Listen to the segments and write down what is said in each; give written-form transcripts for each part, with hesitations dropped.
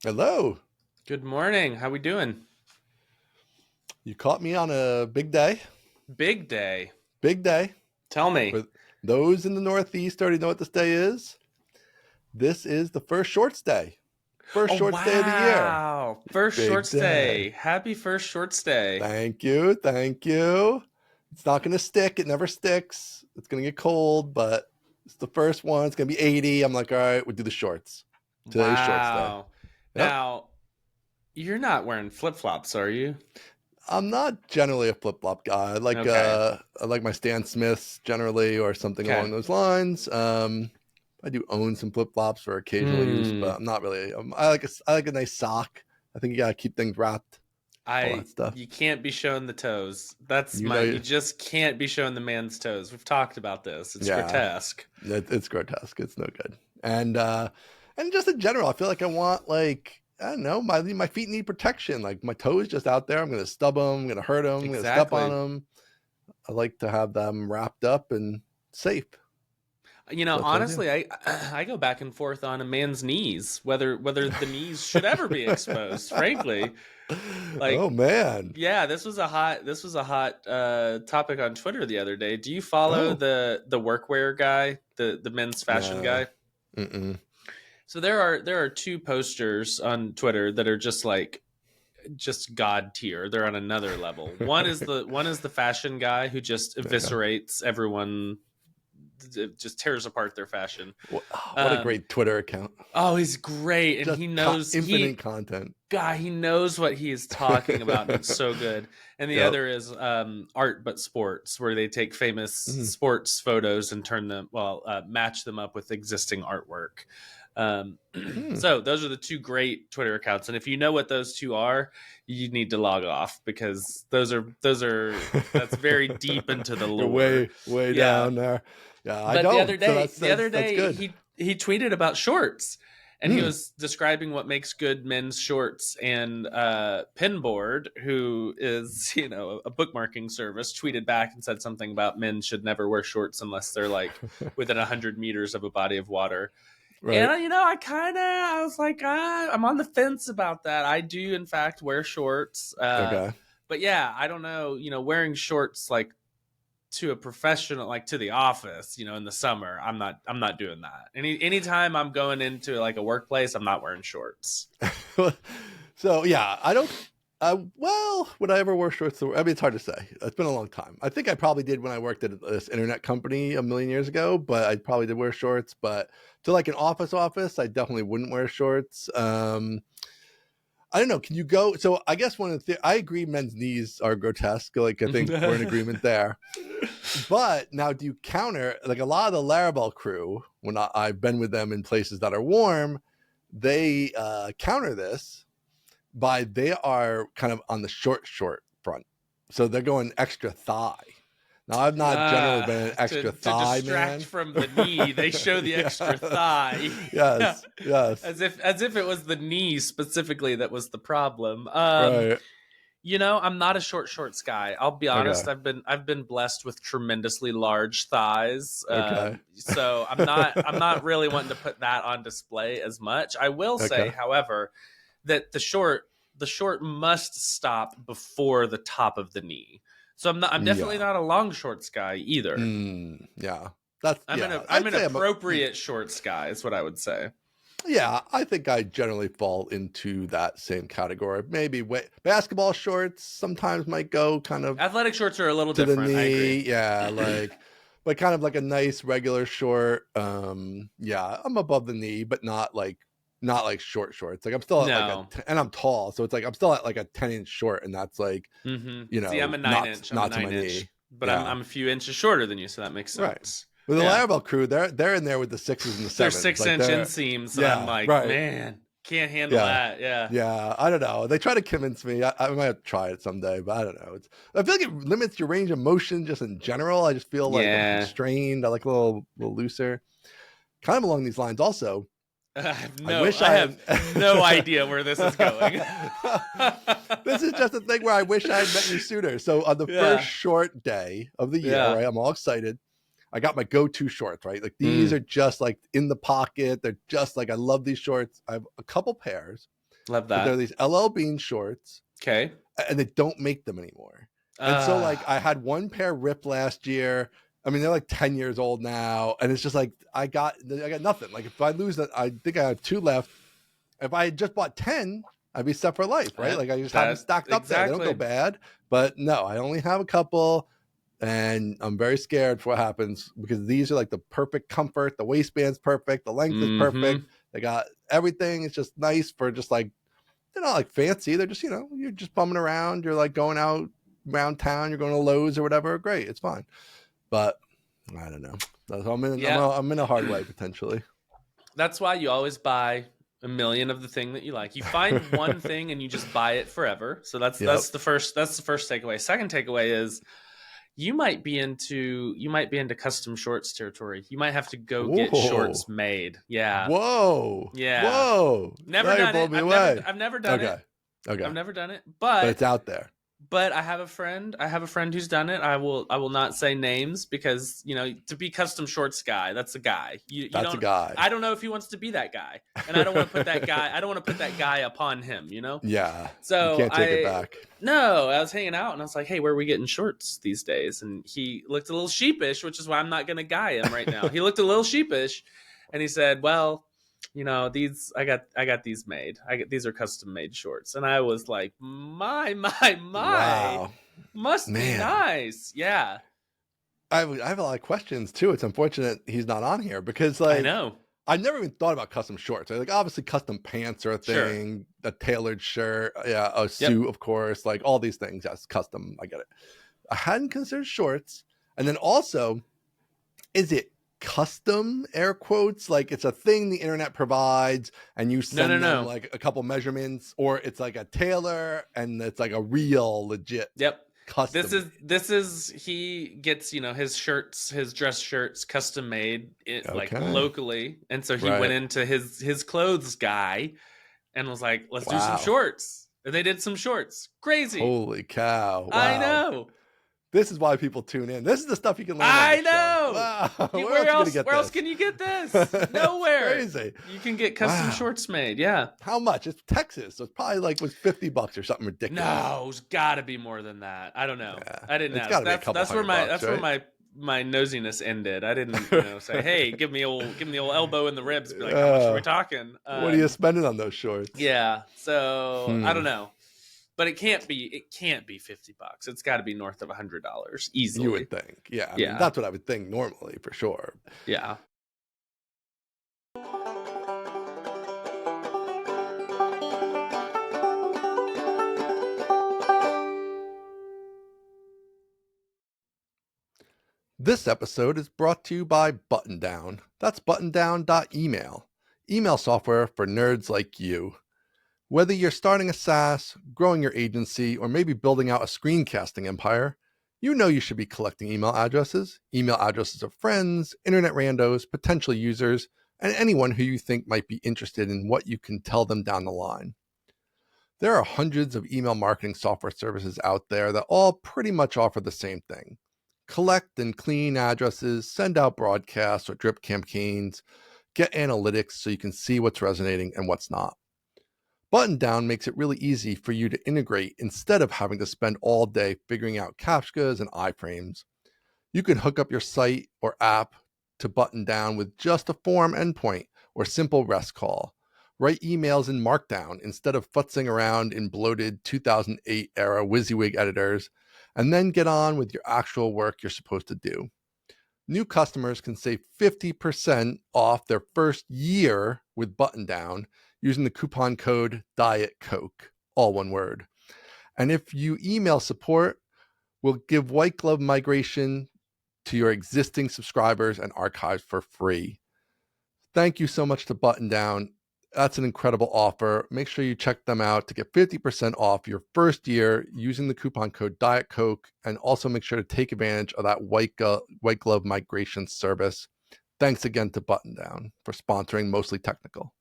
Hello. Good morning. How we doing? You caught me on a big day. Big day. Big day. Tell me. For those in the Northeast already know what this day is. This is the first shorts day. First Oh shorts day of the year. wow. First Big shorts day. day. Happy first shorts day. Thank you. Thank you. It's not going to stick. It never sticks. It's going to get cold, but it's the first one. It's going to be 80. I'm like, all right, we'll do the shorts. Today's shorts day. Wow. Yep. Now, you're not wearing flip-flops, are you? I'm not generally a flip flop guy. Okay. I like my Stan Smiths generally or something Okay. along those lines. I do own some flip flops for occasional use, but Hmm. I'm not really. I like a nice sock. I think you gotta keep things wrapped, all that stuff. You can't be showing the toes. That's You my know, you just can't be showing the man's toes. We've talked about this. It's yeah, grotesque. it's grotesque. It's no good. And just in general, I feel like I want like I don't know, my feet need protection. Like my toes just out there. I'm gonna stub them. I'm gonna hurt them. I'm gonna step on Exactly. them. I like to have them wrapped up and safe. So that's what I do. Honestly, I go back and forth on a man's knees, whether the knees should ever be exposed. Frankly, Oh like, man. yeah, this was a hot topic on Twitter the other day. Do you follow Oh the workwear guy, the men's fashion nah. guy? Mm-mm. So there are two posters on Twitter that are just god tier. They're on another level. One is the fashion guy who just Okay. eviscerates everyone, just tears apart their fashion. What a Um, great Twitter account. Oh, he's great, and Just he knows infinite content. he knows what he is talking about, and it's so good. And the Yep. other is art but sports, where they take famous Mhm. sports photos and match them up with existing artwork. Um, Hmm. so those are the two great Twitter accounts, and if you know what those two are, you need to log off because that's very deep into the You're lore. way Yeah, down there. Yeah, I but don't. So the other that's day, good. he tweeted about shorts, and he Mm. was describing what makes good men's shorts. And Pinboard, who is a bookmarking service, tweeted back and said something about men should never wear shorts unless they're like within 100 meters of a body of water. And Right. I was like, I'm on the fence about that. I do in fact wear shorts, Okay. but yeah, I don't know. Wearing shorts like to a professional, like to the office, in the summer, I'm not doing that. Anytime I'm going into like a workplace, I'm not wearing shorts. So yeah, I don't. Well, would I ever wear shorts? I mean, it's hard to say. It's been a long time. I think I probably did when I worked at this internet company a million years ago. But I probably did wear shorts. But to like an office, I definitely wouldn't wear shorts. I don't know. Can you go? So I guess one of the I agree. Men's knees are grotesque. Like I think we're in agreement there. But now, do you counter like a lot of the Laravel crew? When I've been with them in places that are warm, they counter this by they are kind of on the short front, so they're going extra thigh. Now, I've not generally been an extra To thigh distract man. from the knee, they show the Yeah. extra thigh. Yeah. Yes, As if it was the knee specifically that was the problem. right. I'm not a shorts guy. I'll be honest. Okay, I've been blessed with tremendously large thighs. okay, So I'm not really wanting to put that on display as much. I will say, okay. however, that the short must stop before the top of the knee. So I'm definitely Yeah, not a long shorts guy either. yeah. That's yeah. I'm I'd an say appropriate shorts guy, is what I would say. yeah. I think I generally fall into that same category. Maybe basketball shorts sometimes might go kind of Athletic shorts are a little to the different. I agree. knee. Yeah, like but kind of like a nice regular short. Yeah, I'm above the knee, but not like short shorts. Like I'm still at like No. and I'm tall, so it's like I'm still at like a 10-inch short, and that's like See, I'm a nine not inch. I'm a not to my nine inch, knee. but I'm Yeah, I'm a few inches shorter than you, so that makes right. sense. With the Yeah, Laravel crew, they're in there with the sixes and the they're sevens. six Like inch they're inseams, and I'm yeah, like, right. man, can't handle Yeah. that. Yeah, Yeah, I don't know. They try to convince me. I might have to try it someday, but I don't know. I feel like it limits your range of motion just in general. I just feel like I'm yeah. constrained. I like a little looser. Kind of along these lines also. I wish I I have no had idea where this is going. This is just a thing where I wish I had met you sooner. So on the first Yeah, short day of the year, yeah. right? I'm all excited. I got my go-to shorts, right? Like these Mm. are just like in the pocket. They're just like I love these shorts. I have a couple pairs. Love But they're that. these LL Bean shorts, Okay. and they don't make them anymore. And so like I had one pair ripped last year. I mean, they're like 10 years old now, and it's just like I got nothing. Like if I lose that, I think I have 2 left. If I had just bought 10, I'd be set for life, right? Like I just have them stacked up there. They don't go bad, but no, I only have a couple, and I'm very scared for what happens because these are like the perfect comfort. The waistband's perfect, the length is perfect. They got everything. It's just nice for just like, they're not like fancy. They're just, you're just bumming around. You're like going out around town. You're going to Lowe's or whatever. Great, it's fine. But I don't know. I'm in a hard way potentially. That's why you always buy a million of the thing that you like. You find one thing and you just buy it forever. So that's the first takeaway. Second takeaway is you might be into custom shorts territory. You might have to go get shorts made. Yeah. Whoa. Yeah. Whoa. Never done it. I've never done it. Okay. I've never done it, but it's out there. But I have a friend who's done it. I will not say names because, to be custom shorts guy, that's a guy. That's a guy. I don't know if he wants to be that guy. And I don't want to put that guy upon him, Yeah. So you can't take it back. No, I was hanging out and I was like, hey, where are we getting shorts these days? And he looked a little sheepish, which is why I'm not going to guy him right now. He looked a little sheepish and he said, well, these I got these made. These are custom made shorts, and I was like, my, wow, must be nice. Yeah, I have a lot of questions too. It's unfortunate he's not on here because I know I never even thought about custom shorts. Like obviously custom pants are a thing, a tailored shirt, a suit, of course, like all these things. That's custom. I get it. I hadn't considered shorts, and then also, is it custom, air quotes, like it's a thing the internet provides and you send them like a couple measurements, or it's like a tailor and it's like a real legit custom. This is he gets his dress shirts custom made like locally, and so he went into his clothes guy and was like, let's do some shorts. They did some shorts. Crazy. Holy cow. Wow. I know. This is why people tune in. This is the stuff you can learn. I know. Wow. Where else can you get this? Nowhere. Crazy. You can get custom shorts made. Yeah. How much? It's Texas, so it's probably like was $50 or something ridiculous. No, it's got to be more than that. I don't know. Yeah. I didn't ask. That's where my nosiness ended. I didn't say, hey, give me the old elbow in the ribs. Be like, how much are we talking? What are you spending on those shorts? Yeah. So I don't know. But it can't be $50. It's got to be north of $100 easily. You would think. Yeah. I mean, that's what I would think normally for sure. Yeah. This episode is brought to you by Buttondown. That's buttondown.email. Email software for nerds like you. Whether you're starting a SaaS, growing your agency, or maybe building out a screencasting empire, you should be collecting email addresses of friends, internet randos, potential users, and anyone who you think might be interested in what you can tell them down the line. There are hundreds of email marketing software services out there that all pretty much offer the same thing. Collect and clean addresses, send out broadcasts or drip campaigns, get analytics so you can see what's resonating and what's not. Buttondown makes it really easy for you to integrate instead of having to spend all day figuring out captchas and iframes. You can hook up your site or app to Buttondown with just a form endpoint or simple REST call. Write emails in Markdown instead of futzing around in bloated 2008 era WYSIWYG editors, and then get on with your actual work you're supposed to do. New customers can save 50% off their first year with Buttondown using the coupon code DIETCOKE, all one word. And if you email support, we'll give white glove migration to your existing subscribers and archives for free. Thank you so much to Buttondown. That's an incredible offer. Make sure you check them out to get 50% off your first year using the coupon code DIETCOKE, and also make sure to take advantage of that white glove migration service. Thanks again to Buttondown for sponsoring Mostly Technical.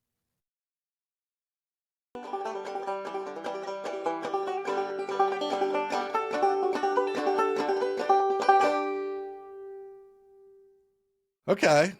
Okay.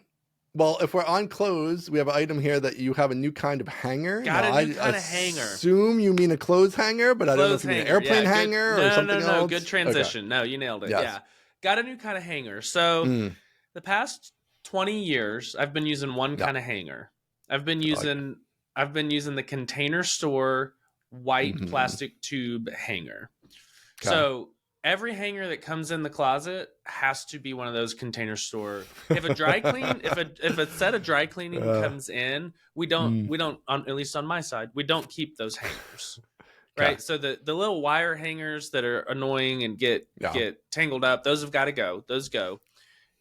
Well, if we're on clothes, we have an item here that you have a new kind of hanger. Got Now, a new I kind of hanger. assume you mean a clothes hanger, but I don't know if you mean an airplane hanger or something else. Good transition. Okay. No, you nailed it. Yes. Yeah. Got a new kind of hanger. So the past 20 years, I've been using one kind of hanger. I've been using the Container Store white plastic tube hanger. Okay. So every hanger that comes in the closet has to be one of those Container Store. If a dry clean, if a set of dry cleaning comes in, we don't at least on my side, we don't keep those hangers. Right. Okay. So the little wire hangers that are annoying and get tangled up, those have got to go. Those go.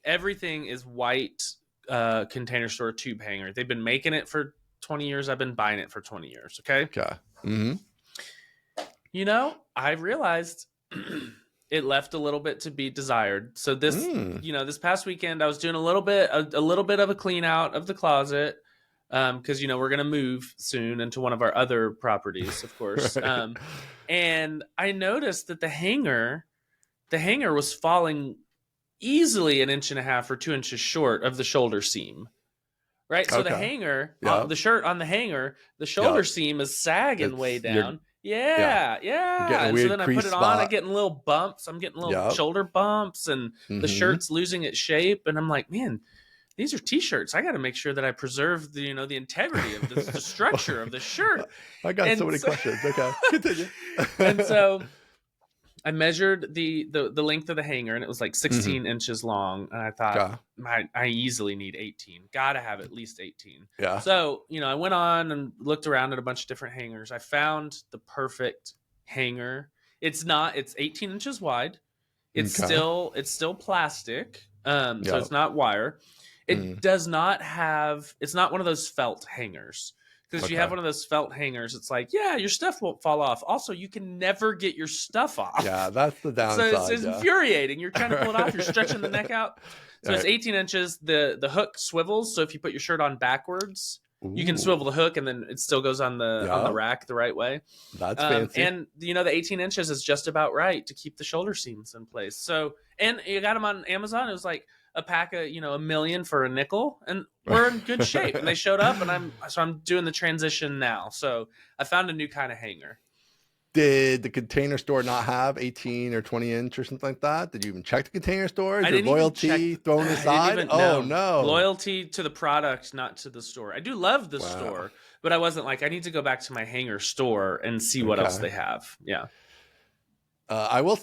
Everything is white Container Store tube hanger. They've been making it for 20 years. I've been buying it for 20 years. Okay. Okay. You know, I realized it left a little bit to be desired. So this, this past weekend, I was doing a little bit of a clean out of the closet. Because we're gonna move soon into one of our other properties, of course. And I noticed that the hanger was falling easily 1.5 inches or 2 inches short of the shoulder seam. Right, so the hanger, the shirt on the hanger, the shoulder seam is sagging way down. Yeah. And so then I put it on. I'm getting little bumps. I'm getting little shoulder bumps, and the shirt's losing its shape. And I'm like, man, these are t-shirts. I got to make sure that I preserve the integrity of the structure of the shirt. I got so many questions. Okay, continue. And so I measured the length of the hanger, and it was like 16 inches long. And I thought, I easily need 18. Got to have at least 18. Yeah. So I went on and looked around at a bunch of different hangers. I found the perfect hanger. It's 18 inches wide. It's still plastic. So it's not wire. It does not have, it's not one of those felt hangers. Because if you have one of those felt hangers, it's like, your stuff won't fall off. Also, you can never get your stuff off. Yeah, that's the downside. So it's infuriating. You're trying to pull it off. You're stretching the neck out. So it's 18 inches. The hook swivels. So if you put your shirt on backwards, you can swivel the hook, and then it still goes on the rack the right way. That's fancy. And the 18 inches is just about right to keep the shoulder seams in place. So, and you got them on Amazon. It was like a pack of $1 million for a nickel, and we're in good shape. And they showed up, and I'm doing the transition now. So I found a new kind of hanger. Did the Container Store not have 18 or 20 inch or something like that? Did you even check the Container Store? Is your loyalty thrown aside? Oh no, loyalty to the product, not to the store. I do love the store, but I wasn't like, I need to go back to my hanger store and see what else they have. Yeah. I will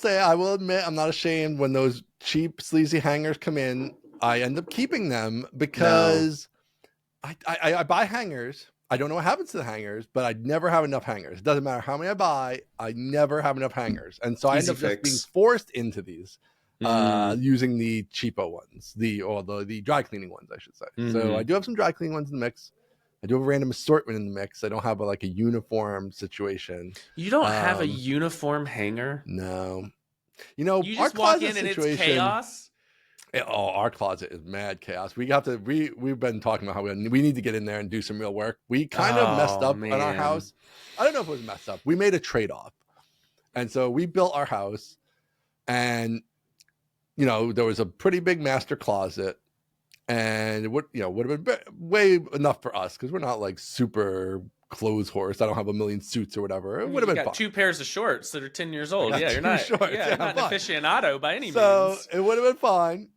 admit, I'm not ashamed when those cheap, sleazy hangers come in. I end up keeping them because I buy hangers. I don't know what happens to the hangers, but I never have enough hangers. It doesn't matter how many I buy. I never have enough hangers. And so I end up just being forced into these using the cheapo ones, the dry cleaning ones, I should say. So I do have some dry cleaning ones in the mix. I do have a random assortment in the mix. I don't have a uniform situation. You don't have a uniform hanger? No. You just walk in and it's chaos? Our closet is mad chaos. We've been talking about how we need to get in there and do some real work. We kind of messed up on our house. I don't know if it was messed up. We made a trade-off. And so we built our house, and there was a pretty big master closet. And it would have been way enough for us because we're not like super clothes horse. I don't have a million suits or whatever. It would have been fun. 2 pairs of shorts that are 10 years old. You're not an aficionado by any means. So it would have been fine,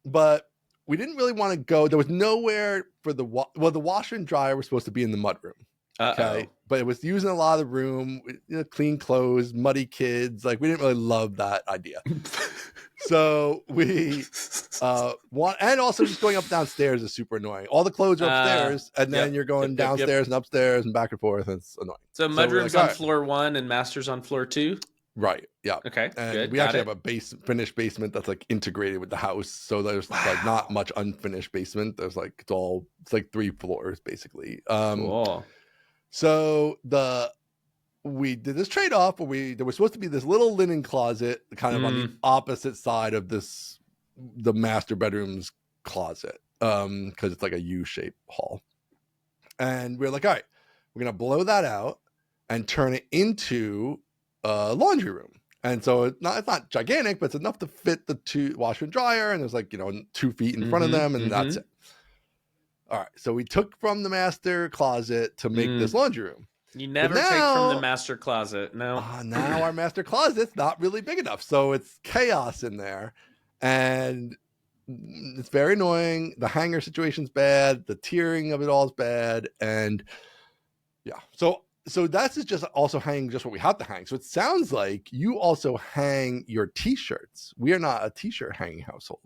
but we didn't really want to go. There was nowhere for the washer and dryer were supposed to be in the mudroom. Okay, but it was using a lot of the room. Clean clothes, muddy kids. Like we didn't really love that idea. So we and also just going up and downstairs is super annoying. All the clothes are upstairs, and then you're going downstairs and upstairs and back and forth, and it's annoying. So mudroom's on floor 1 and master's on floor 2? Right, yeah. Okay, and good. We actually have a finished basement that's like integrated with the house, so there's like not much unfinished basement. There's like it's like 3 floors basically. Cool. So we did this trade-off where there was supposed to be this little linen closet kind of on the opposite side of the master bedroom's closet because it's like a U-shaped hall. And we're like, all right, we're going to blow that out and turn it into a laundry room. And so it's not gigantic, but it's enough to fit the 2 washer and dryer. And there's like, 2 feet in front of them, and that's it. All right. So we took from the master closet to make this laundry room. You never take from the master closet. No. Now our master closet's not really big enough. So it's chaos in there. And it's very annoying. The hanger situation's bad. The tiering of it all is bad. And yeah. So that's just also hanging just what we have to hang. So it sounds like you also hang your t-shirts. We are not a t-shirt hanging household.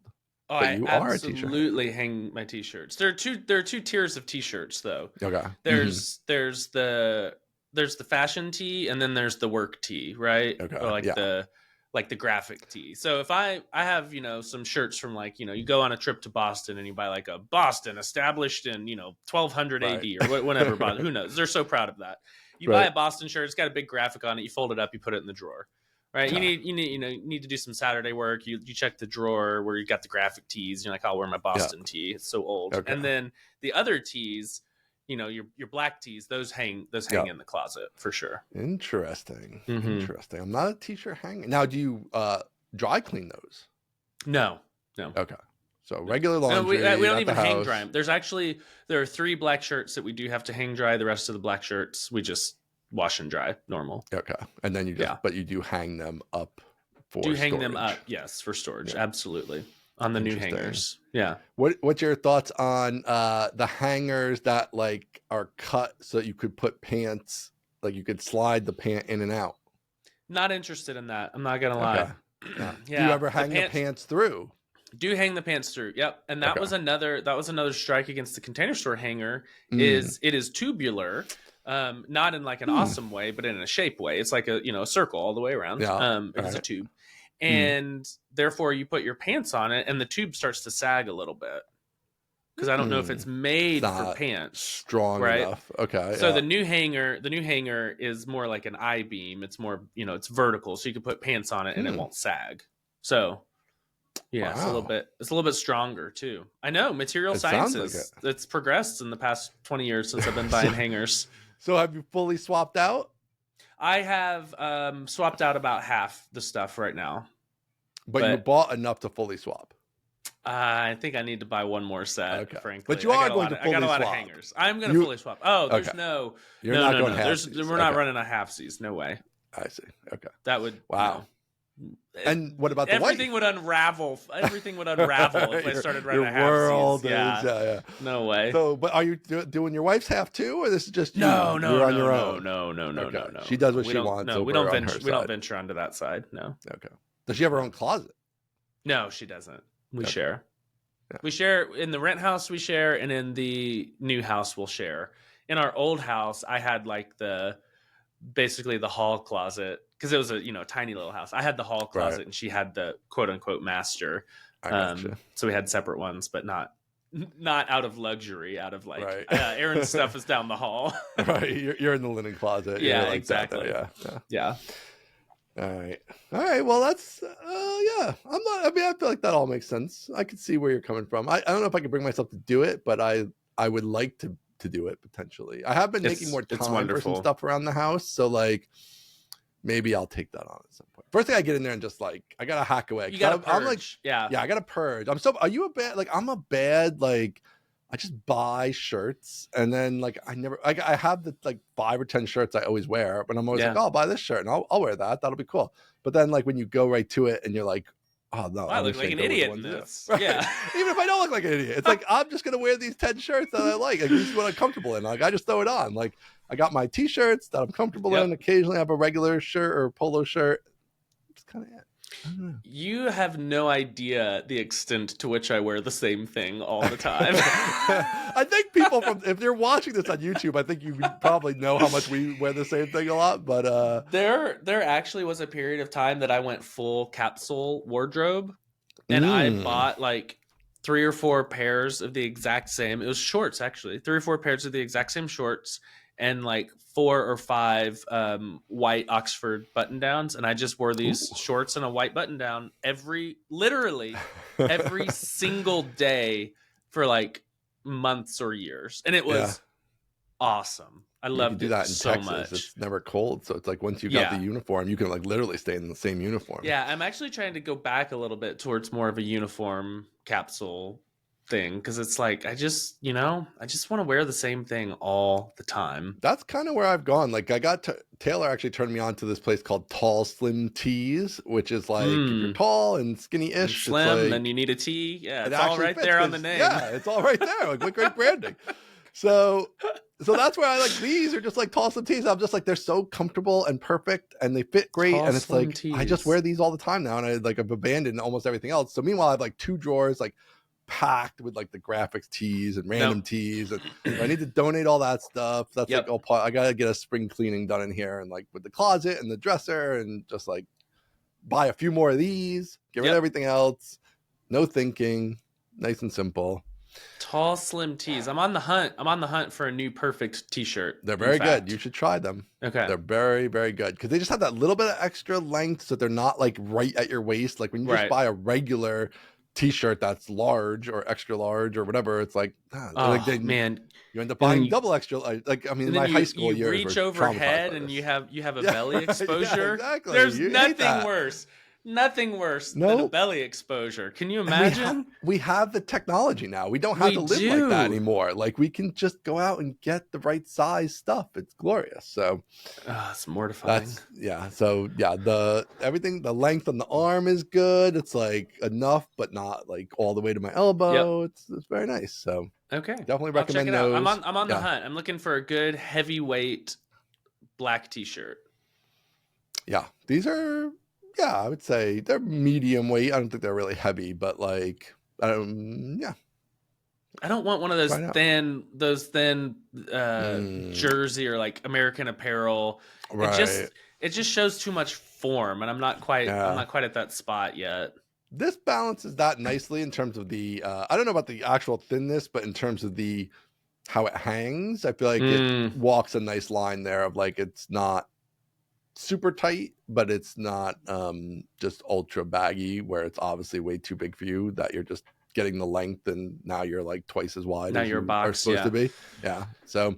Oh, I absolutely hang my t-shirts. There are two tiers of t-shirts though. Okay. There's the fashion tee, and then there's the work tee, right? Okay. Or the graphic tee. So if I have, some shirts from you go on a trip to Boston and you buy like a Boston established in, 1200 AD or whatever, who knows? They're so proud of that. You buy a Boston shirt, it's got a big graphic on it, you fold it up, you put it in the drawer. Right, okay. You need to do some Saturday work. You check the drawer where you got the graphic tees. You're like, I'll wear my Boston tee. It's so old. Okay. And then the other tees, your black tees, those hang in the closet for sure. Interesting. Interesting. I'm not a t-shirt hanger. Now, do you dry clean those? No. Okay. So regular laundry. No, we don't even hang dry them. There are 3 black shirts that we do have to hang dry. The rest of the black shirts we just wash and dry normal. Okay. And then but you do hang them up for storage. Hang them up, yes, for storage. Yeah. Absolutely. On the new hangers. Yeah. What's your thoughts on the hangers that are cut so that you could put pants, you could slide the pant in and out? Not interested in that. I'm not gonna lie. Yeah. Do you ever hang the pants through? Do hang the pants through. Yep. And that was another strike against the Container Store hanger. It is tubular. Not in an awesome way, but in a shape way. It's like a circle all the way around. Yeah. It's a tube. And therefore you put your pants on it and the tube starts to sag a little bit. Because I don't know if it's made for pants. Strong enough. Okay. So the new hanger is more like an I-beam. It's more, it's vertical. So you can put pants on it and it won't sag. So yeah, It's a little bit stronger too. I know material sciences. It's progressed in the past 20 years since I've been buying hangers. So have you fully swapped out? I have swapped out about half the stuff right now. But you bought enough to fully swap. I think I need to buy one more set, frankly. But you are going to fully swap. I got a lot of hangers. I'm going to fully swap. Oh, there's You're not going we're not running a halfsies. No way. I see. Okay. That would And what about the everything would unravel? Everything would unravel if I started running a half world yeah. No way. So, but are you doing your wife's half too, or this is just you? No, You're on your own. No. She does what she wants. No, we don't venture onto that side. No. Okay. Does she have her own closet? No, she doesn't. We share. Yeah. We share in the rent house. We share, and in the new house, we'll share. In our old house, I had basically the hall closet. Because it was a tiny little house. I had the hall closet and she had the quote unquote master. So we had separate ones, but not out of luxury, out of Aaron's stuff is down the hall. Right. You're in the linen closet. Yeah, exactly. Yeah. All right. Well, that's I feel like that all makes sense. I can see where you're coming from. I don't know if I can bring myself to do it, but I would like to do it potentially. I have been making more time for some stuff around the house. So maybe I'll take that on at some point. First thing I get in there and just I gotta hack away. You gotta purge. I gotta purge. Are you a bad I'm a bad I just buy shirts and then I never I have the 5 or 10 shirts I always wear, but I'm always I'll buy this shirt and I'll wear that. That'll be cool. But then when you go right to it and you're oh no, I look like an idiot in this. Right? Yeah. Even if I don't look like an idiot, it's I'm just gonna wear these 10 shirts that I like. This is what I'm comfortable in. I just throw it on. I got my t-shirts that I'm comfortable in. Occasionally I have a regular shirt or polo shirt. It's kind of it. I don't know. You have no idea the extent to which I wear the same thing all the time. I think people if they're watching this on YouTube, I think you probably know how much we wear the same thing a lot. But there actually was a period of time that I went full capsule wardrobe, and I bought 3 or 4 pairs of the exact same. It was shorts actually, 3 or 4 pairs of the exact same shorts, and 4 or 5 white Oxford button downs, and I just wore these shorts and a white button down literally every single day for months or years, and it was awesome. I loved it so much. It's never cold, so it's once you got the uniform, you can literally stay in the same uniform. Yeah, I'm actually trying to go back a little bit towards more of a uniform capsule thing, because it's like I just want to wear the same thing all the time. That's kind of where I've gone. Like Taylor actually turned me on to this place called Tall Slim Tees, which is like if you're tall and skinny-ish, And it's slim, like, then you need a tee. Yeah, it it's all actually right fits there on the 'cause, name. yeah, it's all right there. Like, what great branding. So that's where I like these are just like tall slim tees. I'm just like, they're so comfortable and perfect and they fit great. Tall And it's slim like, I just tees. wear these all the time now. And I've abandoned almost everything else. So meanwhile, I have like 2 drawers, like packed with like the graphics tees and random tees. And I need to donate all that stuff. That's like all part. I got to get a spring cleaning done in here and like with the closet and the dresser and just like buy a few more of these, get rid of everything else. No thinking, nice and simple. Tall slim tees. I'm on the hunt for a new perfect t-shirt. They're very good. You should try them. Okay. They're very, very good because they just have that little bit of extra length, so they're not like right at your waist. Like when you just buy a regular t-shirt that's large or extra large or whatever, it's like, man, you end up buying double extra. Like I mean, in my high school years, you reach overhead and you have a belly exposure. Yeah, exactly. There's nothing worse. Nothing worse than a belly exposure. Can you imagine? We have the technology now. We don't have to live like that anymore. Like we can just go out and get the right size stuff. It's glorious. So it's mortifying. So the length on the arm is good. It's like enough, but not like all the way to my elbow. It's very nice. So okay, definitely recommend those. I'm on the hunt. I'm looking for a good heavyweight black t-shirt. Yeah, these are. Yeah, I would say they're medium weight. I don't think they're really heavy, but like, yeah. I don't want one of those thin jersey or like American Apparel. Right. It just shows too much form, and I'm not quite at that spot yet. This balances that nicely in terms of the I don't know about the actual thinness, but in terms of how it hangs, I feel like it walks a nice line there of like it's not super tight, but it's not just ultra baggy where it's obviously way too big for you that you're just getting the length and now you're like twice as wide now as you're are supposed to be. Yeah. So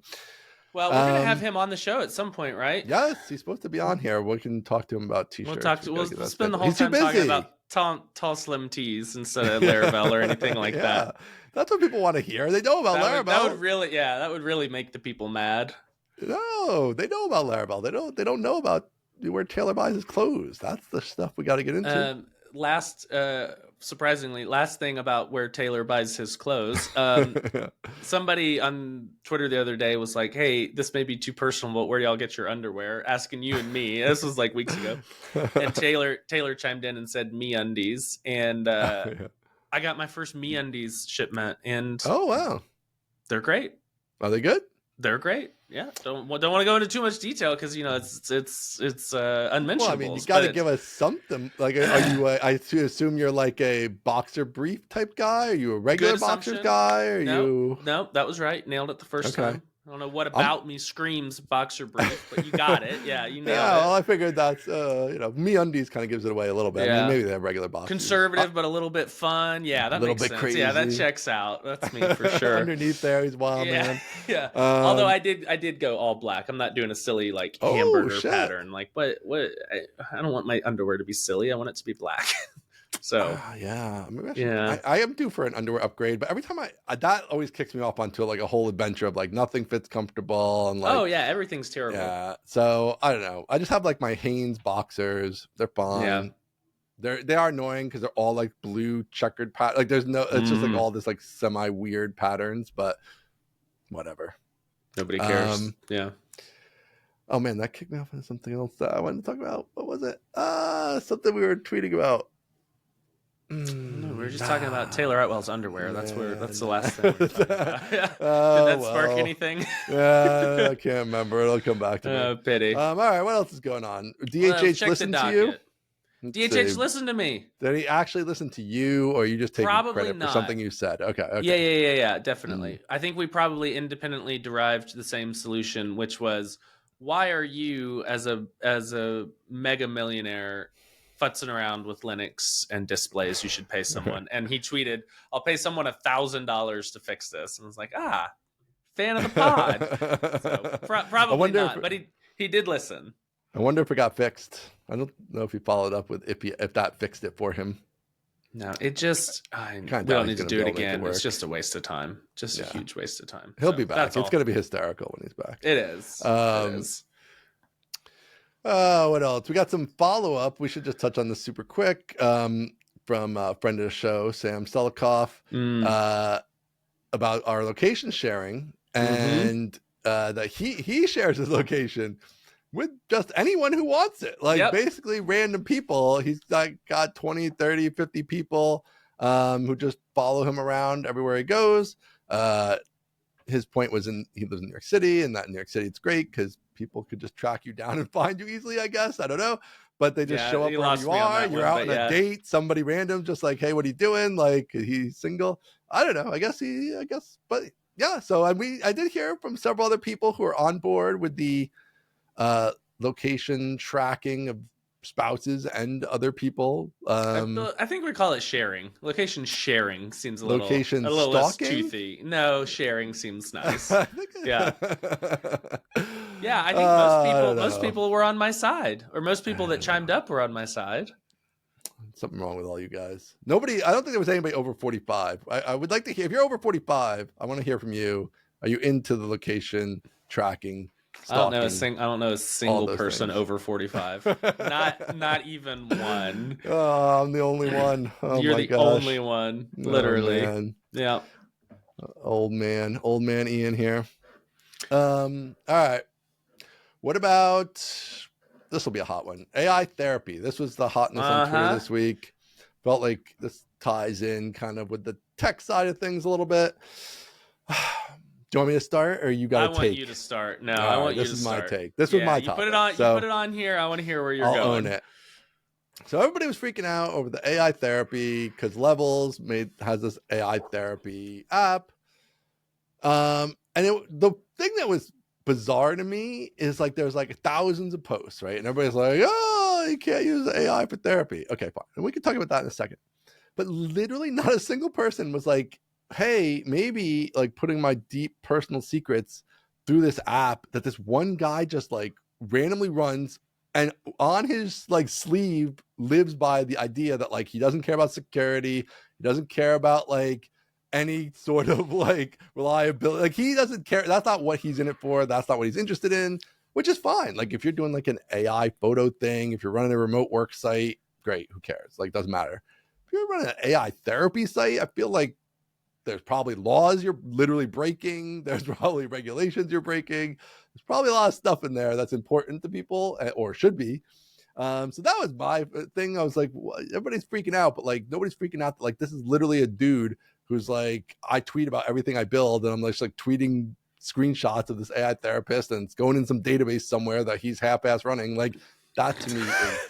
well, we're gonna have him on the show at some point, right? Yes, he's supposed to be on here. We can talk to him about t-shirts. We'll spend the whole time talking about tall slim tees instead of Laravel or anything like that. That's what people want to hear. They know about Laravel. That would really make the people mad. No, they know about Laravel. They don't know about where Taylor buys his clothes. That's the stuff we got to get into. Surprisingly, last thing about where Taylor buys his clothes. Somebody on Twitter the other day was like, "Hey, this may be too personal, but where do y'all get your underwear?" Asking you and me. This was like weeks ago, and Taylor chimed in and said MeUndies, and I got my first MeUndies shipment, and oh wow, they're great. Are they good? They're great. Yeah, don't want to go into too much detail because it's unmentionable. Well, I mean, you got to give us something. Like, are you? I assume you're like a boxer brief type guy. Are you a regular boxers guy? No, that was right. Nailed it the first time. I don't know what about me screams boxer brief, but you got it. Yeah, you nailed it. Well, I figured that's MeUndies kind of gives it away a little bit. Yeah. I mean, maybe they have regular boxers. Conservative, but a little bit fun. Yeah, that makes sense. Crazy. Yeah, that checks out. That's me for sure. Underneath there, he's wild man. Yeah. Although I did go all black. I'm not doing a silly like hamburger pattern. Like what? I don't want my underwear to be silly. I want it to be black. So I am due for an underwear upgrade, but every time that always kicks me off onto like a whole adventure of like nothing fits comfortable and like everything's terrible. Yeah, so I don't know. I just have like my Hanes boxers. They're fine. Yeah. They are annoying because they're all like blue checkered pattern. Like there's no, it's just like all this like semi weird patterns, but whatever. Nobody cares. Yeah. Oh man, that kicked me off into something else that I wanted to talk about. What was it? Something we were tweeting about. No, we were just talking about Taylor Atwell's underwear. That's the last thing. Did that spark anything? I can't remember. It'll come back to me. Pity. All right, what else is going on? DHH listen to you? DHH listen to me. Did he actually listen to you, or you just taking credit for something you said? Okay. Yeah, definitely. I think we probably independently derived the same solution, which was, why are you as a mega millionaire futzing around with Linux and displays? You should pay someone. And he tweeted, "I'll pay someone $1,000 to fix this." And I was like, fan of the pod. So probably not, but he did listen. I wonder if it got fixed. I don't know if he followed up with if that fixed it for him. No, it just Kinda we doubt don't he's need to gonna do be it able to make it again. It's work. just a waste of time. Just a Yeah. huge waste of time. He'll So, be back. that's It's all. going to be hysterical when he's back. It is. It Um, is. What else? We got some follow-up. We should just touch on this super quick. From a friend of the show, Sam Selikoff, about our location sharing, and that he shares his location with just anyone who wants it. Like Yep. basically random people. He's like got 20, 30, 50 people who just follow him around everywhere he goes. His point was he lives in New York City, and that in New York City it's great because people could just track you down and find you easily, I guess. I don't know. But they just show up wherever you are. You're out on a date, somebody random, just like, hey, what are you doing? Like, he's single. I don't know. I guess, but yeah. So I did hear from several other people who are on board with the location tracking of spouses and other people. I think we call it sharing. Location sharing seems a little Location less stalking? toothy. No, sharing seems nice. Yeah. Yeah, I think most people were on my side, or most people that chimed up were on my side. Something wrong with all you guys. I don't think there was anybody over 45. I would like to hear, if you're over 45, I want to hear from you. Are you into the location tracking? Stalking, I don't know a single person things. over 45. not even one. Oh, I'm the only one. Oh, You're the only one, literally. Oh, man. Yeah. Old man Ian here. All right. What about, this will be a hot one, AI therapy. This was the hotness on Twitter this week. Felt like this ties in kind of with the tech side of things a little bit. Do you want me to start, or you got to take? I want you to start. No, I want you to start. This is my take. This was my topic. You put it on here. I want to hear where you're going. I'll own it. So everybody was freaking out over the AI therapy because Levels has this AI therapy app. And the thing that was bizarre to me is like there's like thousands of posts, right? And everybody's like, oh, you can't use AI for therapy. Okay, fine. And we can talk about that in a second. But literally not a single person was like, hey, maybe like putting my deep personal secrets through this app that this one guy just like randomly runs, and on his like sleeve lives by the idea that like he doesn't care about security, he doesn't care about like any sort of like reliability, like he doesn't care. That's not what he's in it for. That's not what he's interested in, which is fine. Like if you're doing like an AI photo thing, if you're running a remote work site, great, who cares? Like doesn't matter. If you're running an AI therapy site, I feel like there's probably laws you're literally breaking. There's probably regulations you're breaking. There's probably a lot of stuff in there that's important to people, or should be. So that was my thing. I was like, everybody's freaking out, but like nobody's freaking out. Like this is literally a dude who's like, I tweet about everything I build, and I'm just like tweeting screenshots of this AI therapist, and it's going in some database somewhere that he's half-ass running. Like that to me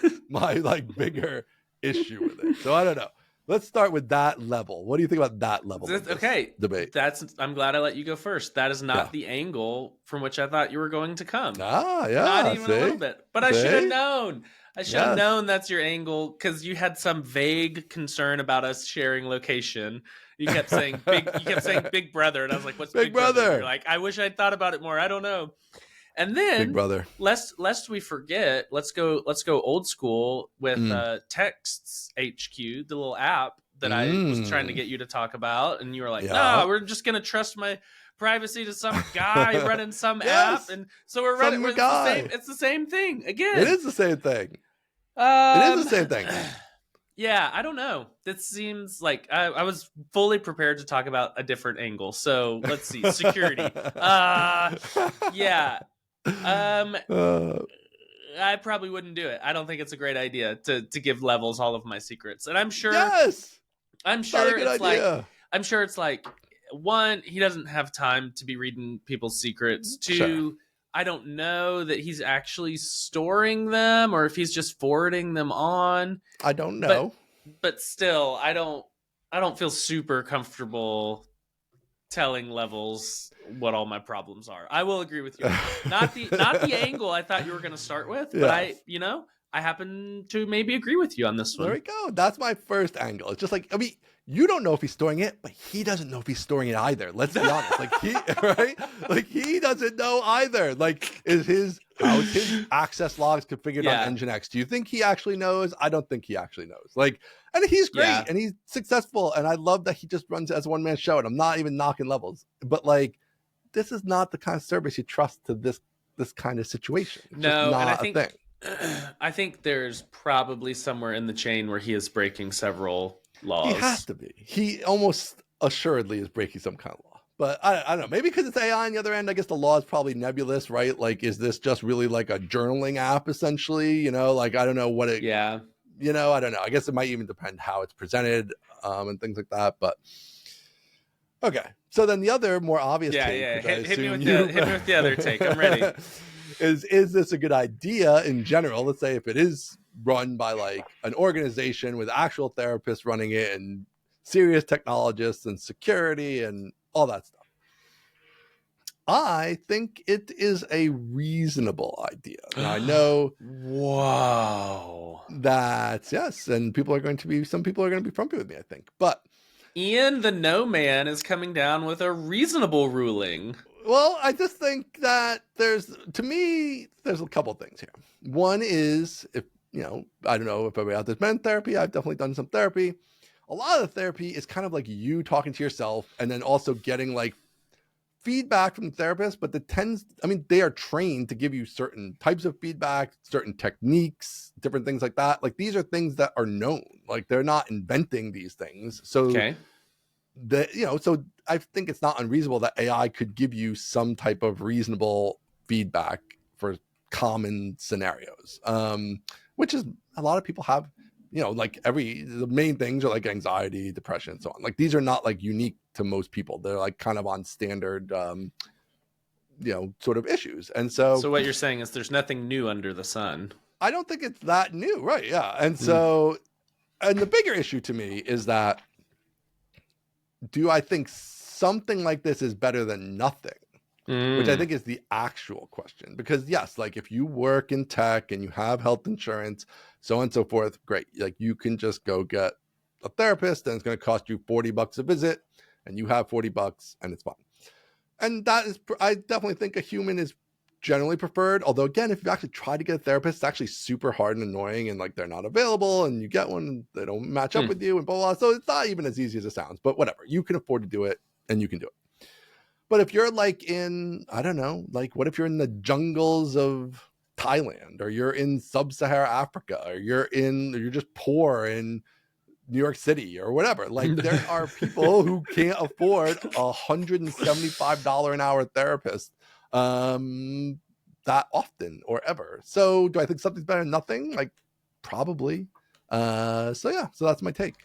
is my like bigger issue with it. So I don't know. Let's start with that level. What do you think about that level? Okay, debate. I'm glad I let you go first. That is not the angle from which I thought you were going to come. Ah, yeah, not even a little bit. But I should have known. I should have known that's your angle, because you had some vague concern about us sharing location. You kept saying Big Brother, and I was like, "What's Big Brother?" You're like, "I wish I'd thought about it more. I don't know." And then, Big Brother, lest we forget, let's go old school with Texts HQ, the little app that I was trying to get you to talk about, and you were like, "No, we're just gonna trust my privacy to some guy running some app," and so we're running. It's the same thing again. It is the same thing. It is the same thing. Yeah, I don't know. That seems like I was fully prepared to talk about a different angle. So let's see, security. Yeah. I probably wouldn't do it. I don't think it's a great idea to give Levels all of my secrets. And I'm sure it's like, one, he doesn't have time to be reading people's secrets. Two, sure. I don't know that he's actually storing them or if he's just forwarding them on. I don't know. But still, I don't feel super comfortable telling Levels what all my problems are. I will agree with you. Not the angle I thought you were going to start with, but I happen to maybe agree with you on this one. There we go. That's my first angle. It's just like, I mean, you don't know if he's storing it, but he doesn't know if he's storing it either. Let's be honest. Like he doesn't know either. Like, is his How is his access logs configured Yeah. on Nginx? Do you think he actually knows? I don't think he actually knows. Like, and he's great Yeah. and he's successful. And I love that he just runs as a one-man show. And I'm not even knocking Levels, but like, this is not the kind of service you trust to this kind of situation. It's just No, and I not think a thing. I think there's probably somewhere in the chain where he is breaking several laws. He has to be. He almost assuredly is breaking some kind of law. But I don't know. Maybe because it's AI on the other end, I guess the law is probably nebulous, right? Like, is this just really like a journaling app, essentially? You know, like, I don't know what it... Yeah. You know, I don't know. I guess it might even depend how it's presented and things like that. But okay. So then the other more obvious take... Yeah. Hit me with the other take. I'm ready. Is this a good idea in general? Let's say if it is run by like an organization with actual therapists running it and serious technologists and security and all that stuff. I think it is a reasonable idea. Now I know Wow. that yes, and some people are going to be frumpy with me, I think. But Ian the No Man is coming down with a reasonable ruling. Well, I just think that there's a couple things here. One is, if you know, I don't know if everybody out there's been in therapy. I've definitely done some therapy. A lot of the therapy is kind of like you talking to yourself and then also getting like feedback from the therapist, but they are trained to give you certain types of feedback, certain techniques, different things like that. Like these are things that are known. Like they're not inventing these things. So Okay. So I think it's not unreasonable that AI could give you some type of reasonable feedback for common scenarios, which is a lot of people have, like the main things are like anxiety, depression, and so on. Like these are not like unique to most people. They're like kind of on standard, sort of issues. And so what you're saying is there's nothing new under the sun. I don't think it's that new. Right. Yeah. And so, and the bigger issue to me is that, do I think something like this is better than nothing? Which I think is the actual question. Because yes, like if you work in tech and you have health insurance, so on and so forth, great. Like you can just go get a therapist and it's going to cost you $40 a visit and you have $40 and it's fine. And that is, I definitely think a human is generally preferred. Although again, if you actually try to get a therapist, it's actually super hard and annoying and like they're not available and you get one, they don't match up with you and blah, blah, blah. So it's not even as easy as it sounds, but whatever, you can afford to do it and you can do it. But if you're like in, I don't know, like what if you're in the jungles of Thailand or you're in sub-Saharan Africa or you're just poor in New York City or whatever. Like there are people who can't afford $175 an hour therapist that often or ever. So do I think something's better than nothing? Like probably. So that's my take.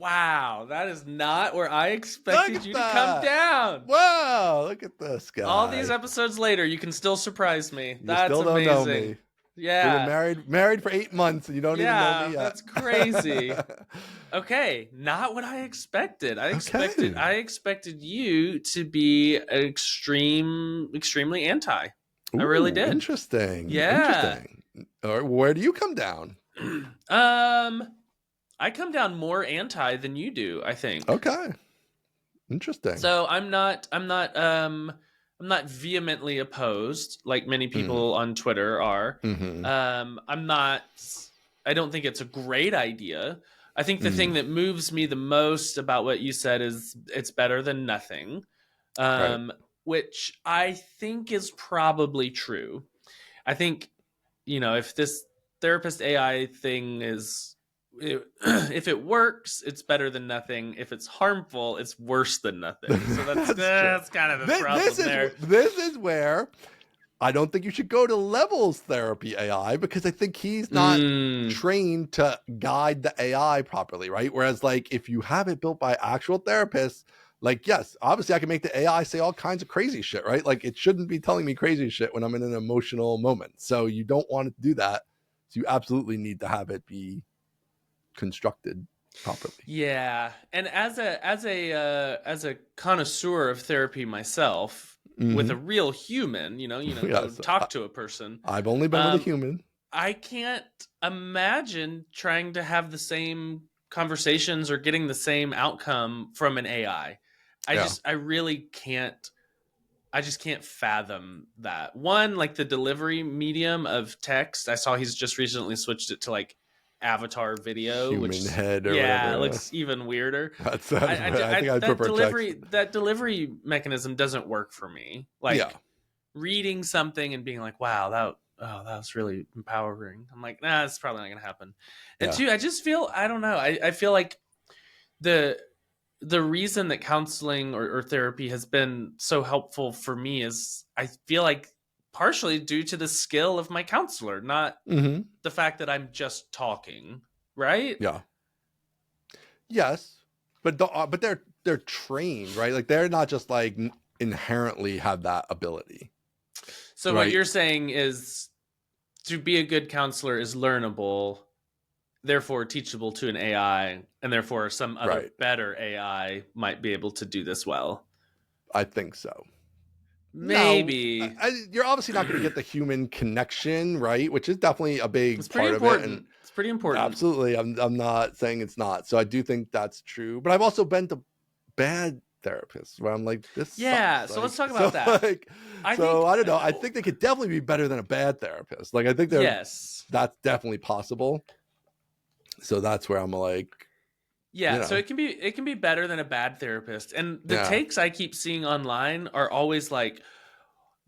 Wow, that is not where I expected you to come down. Wow, look at this guy. All these episodes later, you can still surprise me. That's still don't amazing. Know me. Yeah. We've been married for 8 months and you don't even know me yet. That's crazy. Okay, not what I expected. I expected you to be extremely anti. Ooh, I really did. Interesting. Yeah. Interesting. Or where do you come down? I come down more anti than you do, I think. Okay. Interesting. So I'm not vehemently opposed like many people on Twitter are. I don't think it's a great idea. I think the thing that moves me the most about what you said is it's better than nothing. Right. Which I think is probably true. I think, if this therapist AI thing if it works, it's better than nothing. If it's harmful, it's worse than nothing. So that's kind of the problem there. This is where I don't think you should go to Levels Therapy AI because I think he's not trained to guide the AI properly, right? Whereas like if you have it built by actual therapists, like yes, obviously I can make the AI say all kinds of crazy shit, right? Like it shouldn't be telling me crazy shit when I'm in an emotional moment. So you don't want it to do that. So you absolutely need to have it be constructed properly. Yeah, and as a connoisseur of therapy myself, with a real human, talk to a person. I've only been with a human. I can't imagine trying to have the same conversations or getting the same outcome from an AI. I really can't I just can't fathom that. One, like the delivery medium of text. I saw he's just recently switched it to like avatar video, Human which head or yeah, it whatever. looks even weirder. I think I'd That prefer text. delivery mechanism doesn't work for me. Yeah. Like reading something and being like, wow, that was really empowering. I'm like, nah, it's probably not gonna happen. And Yeah. two, I just feel I don't know. I feel like the the reason that counseling or therapy has been so helpful for me is I feel like partially due to the skill of my counselor, not Mm-hmm. the fact that I'm just talking, right? Yeah. Yes, but they're trained, right? Like they're not just like inherently have that ability, So what right? you're saying is to be a good counselor is learnable, therefore teachable to an AI, and therefore some other Right. better AI might be able to do this well. I think so. Now, Maybe. you're obviously not going to get the human connection, right? Which is definitely a big It's pretty part of it, and important. It's pretty important. absolutely, I'm not saying it's not. So I do think that's true, but I've also been to bad therapists where I'm like, this Yeah, sucks. so let's Like, talk about that. I think I don't know. I think they could definitely be better than a bad therapist. Like I think yes. that's definitely possible. So that's where I'm like, Yeah, so it can be better than a bad therapist. And the yeah. takes I keep seeing online are always like,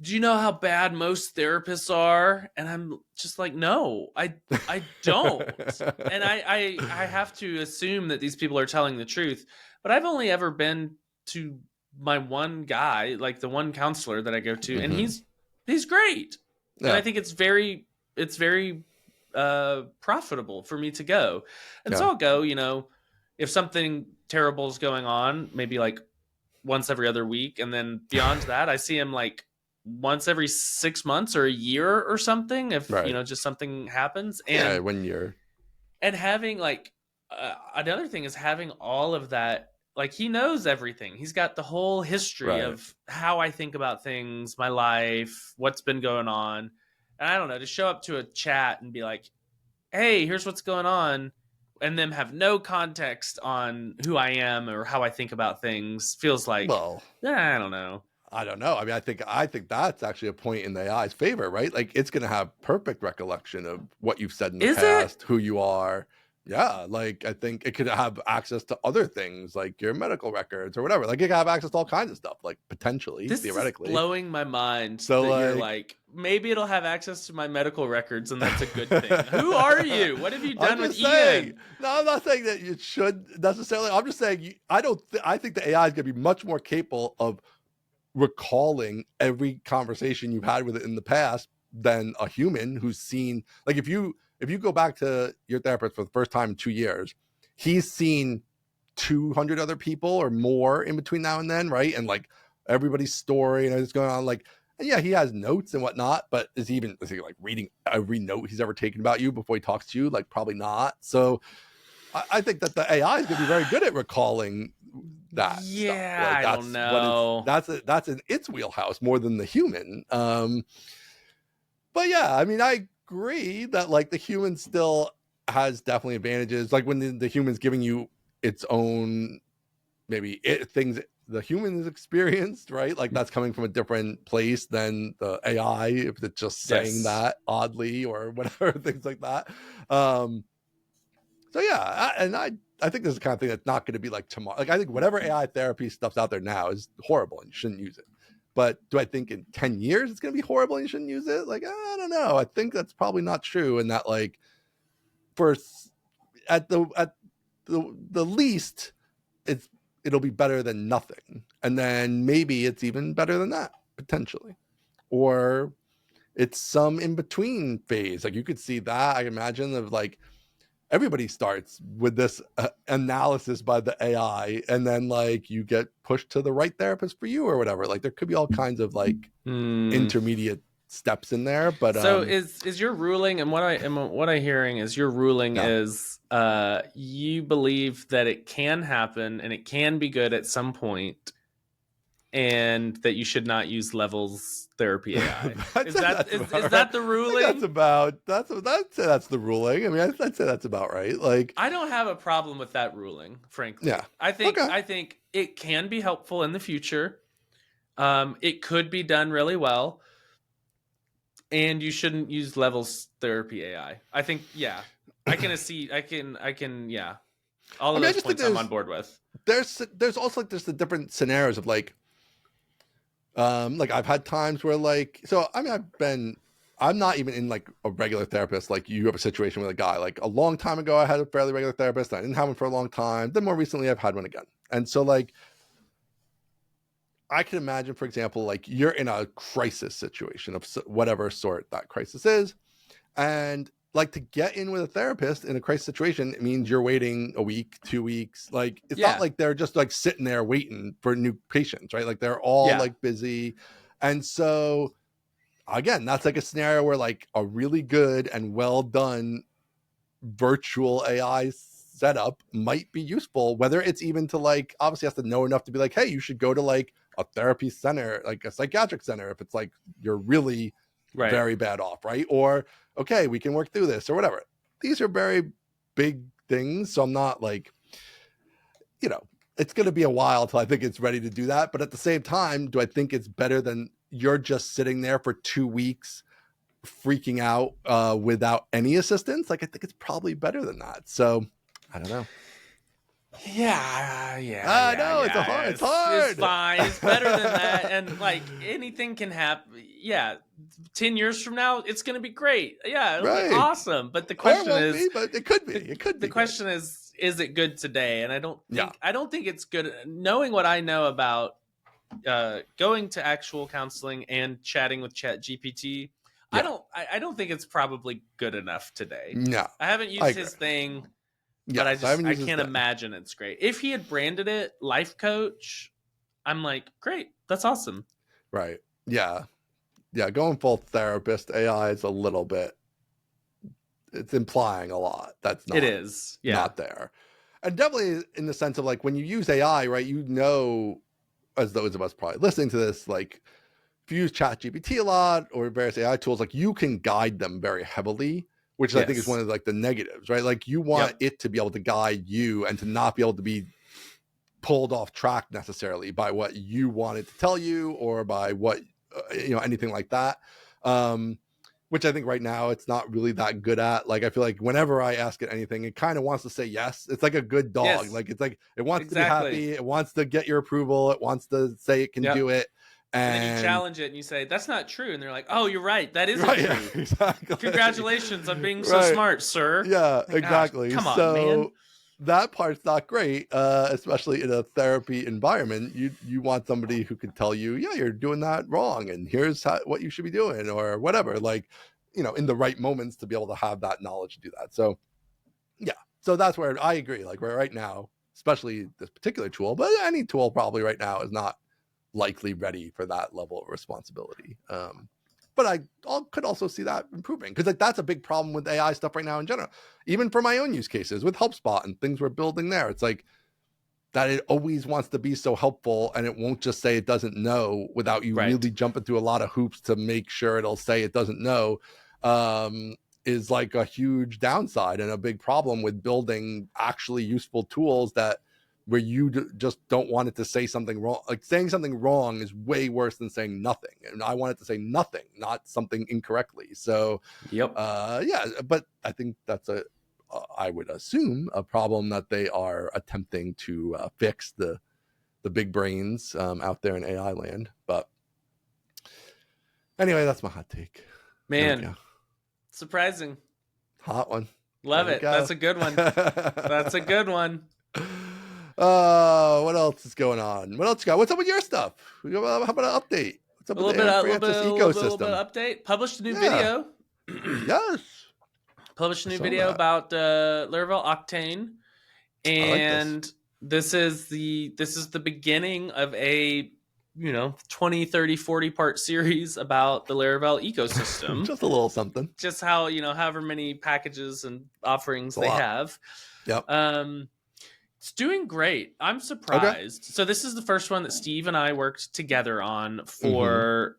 "Do you know how bad most therapists are?" And I'm just like, "No, I don't." And I have to assume that these people are telling the truth. But I've only ever been to my one guy, like the one counselor that I go to, and Mhm. he's great. And I Yeah. think it's very profitable for me to go. And so Yeah. I'll go, if something terrible is going on, maybe like once every other week, and then beyond that, I see him like once every 6 months or a year or something. If Right. just something happens, Yeah. When you're and having like another thing is having all of that. Like he knows everything. He's got the whole history right. of how I think about things, my life, what's been going on, and I don't know to show up to a chat and be like, "Hey, here's what's going on," and them have no context on who I am or how I think about things feels like, Well, I don't know. I don't know. I mean, I think that's actually a point in the AI's favor, right? Like it's going to have perfect recollection of what you've said in the Is it? past, who you are. Yeah, like I think it could have access to other things like your medical records or whatever. Like it could have access to all kinds of stuff, like potentially, This is theoretically. blowing my mind So that you're like like, maybe it'll have access to my medical records and that's a good thing. Who are you? What have you I'm done with just saying. Ian? No, I'm not saying that you should necessarily. I'm just saying I don't. I think the AI is going to be much more capable of recalling every conversation you've had with it in the past than a human who's seen. Like if you go back to your therapist for the first time in 2 years, he's seen 200 other people or more in between now and then, right? And like everybody's story and everything's going on. Like, and yeah, he has notes and whatnot, but is he like reading every note he's ever taken about you before he talks to you? Like, probably not. So I think that the AI is going to be very good at recalling that stuff. Yeah, Like I don't that's what know. that's in its wheelhouse more than the human. But yeah, I mean, I agree that like the human still has definitely advantages. Like when the human's giving you its own things the humans experienced, right? Like that's coming from a different place than the AI if it's just saying Yes. that oddly or whatever, things like that. So yeah, I think this is the kind of thing that's not going to be like tomorrow. Like I think whatever AI therapy stuff's out there now is horrible and you shouldn't use it. But do I think in 10 years it's going to be horrible and you shouldn't use it? Like I don't know. I think that's probably not true. And that like first at the least it'll be better than nothing. And then maybe it's even better than that potentially. Or it's some in between phase. Like you could see that I imagine of like everybody starts with this analysis by the AI and then like you get pushed to the right therapist for you or whatever. Like there could be all kinds of like intermediate steps in there, but so is your ruling, and what I hearing is your ruling yeah. is you believe that it can happen and it can be good at some point, and that you should not use levels therapy AI. Is that the ruling? That's the ruling. I mean, I'd say that's about right. Like I don't have a problem with that ruling, frankly. Yeah. I think Okay. I think it can be helpful in the future. It could be done really well, and you shouldn't use Levels Therapy AI. I think, yeah, I can see, I can, yeah, all I of mean, I those just think points I'm on board with. there's also like there's the different scenarios of like I've had times where like, so I mean, I'm not even in like a regular therapist. Like you have a situation with a guy, like a long time ago, I had a fairly regular therapist. I didn't have one for a long time. Then more recently I've had one again. And so like, I can imagine, for example, like you're in a crisis situation of whatever sort that crisis is. And like to get in with a therapist in a crisis situation, it means you're waiting a week, 2 weeks. Like it's not Yeah. like they're just like sitting there waiting for new patients, right? Like they're all Yeah. like busy. And so again, that's like a scenario where like a really good and well done virtual AI setup might be useful, whether it's even to like obviously has to know enough to be like, hey, you should go to like a therapy center, like a psychiatric center, if it's like you're really Right. very bad off, right? Or okay, we can work through this or whatever. These are very big things. So I'm not like, it's going to be a while till I think it's ready to do that. But at the same time, do I think it's better than you're just sitting there for 2 weeks freaking out without any assistance? Like I think it's probably better than that. So I don't know. Yeah. I know it's hard. It's fine. It's better than that, and like anything can happen. Yeah, 10 years from now, it's gonna be great. Yeah, it'll be awesome. But the question is, but it could be. It could be. The question is it good today? And I don't think Yeah. I don't think it's good. Knowing what I know about going to actual counseling and chatting with ChatGPT, Yeah. I don't think it's probably good enough today. No, I haven't used his thing. But I can't imagine it's great. If he had branded it life coach, I'm like, great, that's awesome. Right. Yeah. Yeah. Going full therapist AI is a little bit, it's implying a lot. That's not, it is. Yeah. not there. And definitely in the sense of like when you use AI, right, as those of us probably listening to this, like if you use ChatGPT a lot or various AI tools, like you can guide them very heavily, which I think is one of like the negatives, right? Like you want it to be able to guide you and to not be able to be pulled off track necessarily by what you want it to tell you or by what, anything like that. Which I think right now it's not really that good at. Like, I feel like whenever I ask it anything, it kind of wants to say yes. It's like a good dog. Yes. Like, it's like, it wants to be happy. It wants to get your approval. It wants to say it can do it. And then you challenge it and you say, that's not true. And they're like, oh, you're right. That isn't true. Yeah, exactly. Congratulations on being so smart, sir. Yeah, like, exactly. Come on, man. That part's not great, especially in a therapy environment. You want somebody who can tell you, yeah, you're doing that wrong, and here's what you should be doing, or whatever. Like, in the right moments to be able to have that knowledge to do that. So, yeah. So that's where I agree. Like, right now, especially this particular tool, but any tool probably right now is not likely ready for that level of responsibility. But I could also see that improving, because like that's a big problem with AI stuff right now in general. Even for my own use cases with HelpSpot and things we're building there, it's like that it always wants to be so helpful, and it won't just say it doesn't know without you really jumping through a lot of hoops to make sure it'll say it doesn't know. Is like a huge downside and a big problem with building actually useful tools where you just don't want it to say something wrong. Like saying something wrong is way worse than saying nothing. And I want it to say nothing, not something incorrectly. So, but I think that's I would assume a problem that they are attempting to fix, the big brains out there in AI land. But anyway, that's my hot take. Man, surprising. Hot one. Love it. That's a good one. That's a good one. What else is going on? What else you got? What's up with your stuff? How about an update? What's up with the ecosystem? A little bit of update. Published a new video. Yes. Published a new video about Laravel Octane, and this is the beginning of a 20, 30, 40 part series about the Laravel ecosystem. Just a little something. Just how however many packages and offerings they have. Yep. It's doing great. I'm surprised. So this is the first one that Steve and I worked together on for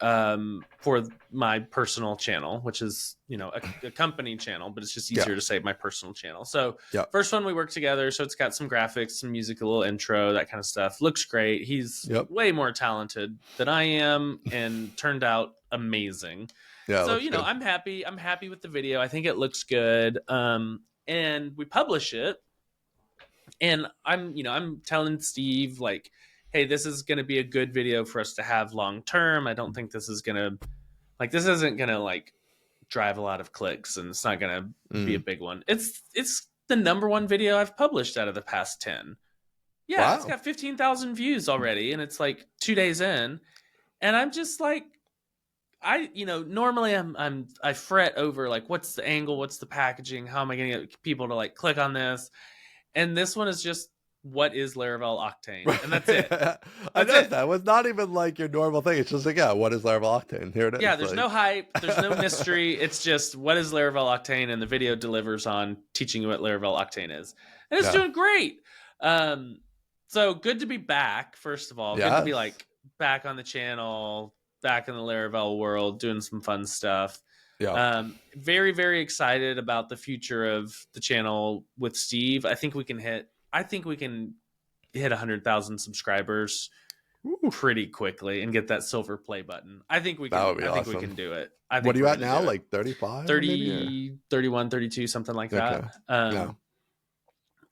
my personal channel, which is, you know, a company channel, but it's just easier to say my personal channel. So first one we worked together. So it's got some graphics, some music, a little intro, that kind of stuff. Looks great. He's way more talented than I am and turned out amazing. Yeah. So, you know, I'm happy. I'm happy with the video. I think it looks good. And we publish it. And I'm telling Steve, like, hey, this is going to be a good video for us to have long term. I don't think this isn't going to like drive a lot of clicks, and it's not going to be a big one. It's the number one video I've published out of the past 10. Yeah. Wow. It's got 15,000 views already. And it's like 2 days in. And I'm just like, normally I fret over like, what's the angle? What's the packaging? How am I going to get people to like click on this? And this one is just, what is Laravel Octane? And that's it. I know that was not even like your normal thing. It's just like, what is Laravel Octane? Here it is. Yeah, there's no hype. There's no mystery. It's just, what is Laravel Octane? And the video delivers on teaching you what Laravel Octane is. And it's doing great. So good to be back, first of all. Good to be like back on the channel, back in the Laravel world, doing some fun stuff. Yeah. Very, very excited about the future of the channel with Steve. I think we can hit 100,000 subscribers pretty quickly and get that silver play button. I think we can. I think we can do it. What are you at now? Like 35? 30, 31, 32, something like that.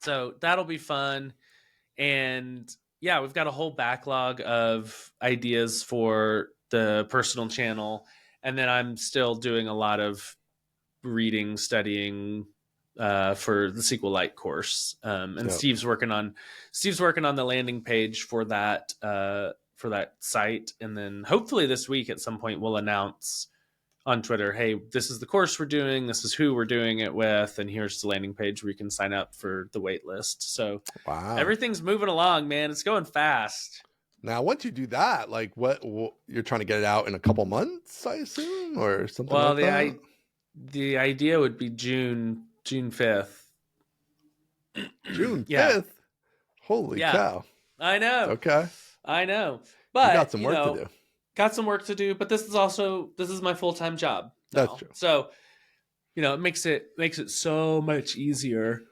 So that'll be fun. And yeah, we've got a whole backlog of ideas for the personal channel. And then I'm still doing a lot of reading, studying for the SQLite course. And Steve's working on the landing page for that site. And then hopefully this week at some point we'll announce on Twitter, hey, this is the course we're doing, this is who we're doing it with, and here's the landing page where you can sign up for the wait list. So everything's moving along, man. It's going fast. Now, once you do that, like what you're trying to get it out in a couple months, I assume, or something like that? The idea would be June 5th. June 5th? Holy cow. I know. Okay. I know. But you got some work to do. Got some work to do, but this is my full-time job now. That's true. So, it makes it so much easier.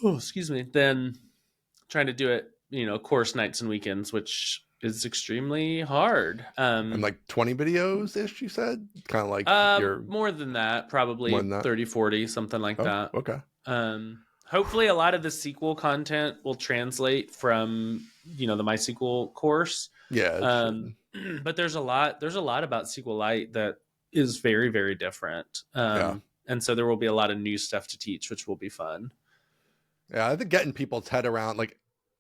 Oh, excuse me. Than trying to do it, course nights and weekends, which is extremely hard. And like 20 videos ish, you said? Kind of like more than that, probably 30, 40, something like that. Okay. Hopefully a lot of the SQL content will translate from, the MySQL course. Yeah. But there's a lot about SQLite that is very, very different. And so there will be a lot of new stuff to teach, which will be fun. Yeah, I think getting people's head around, like,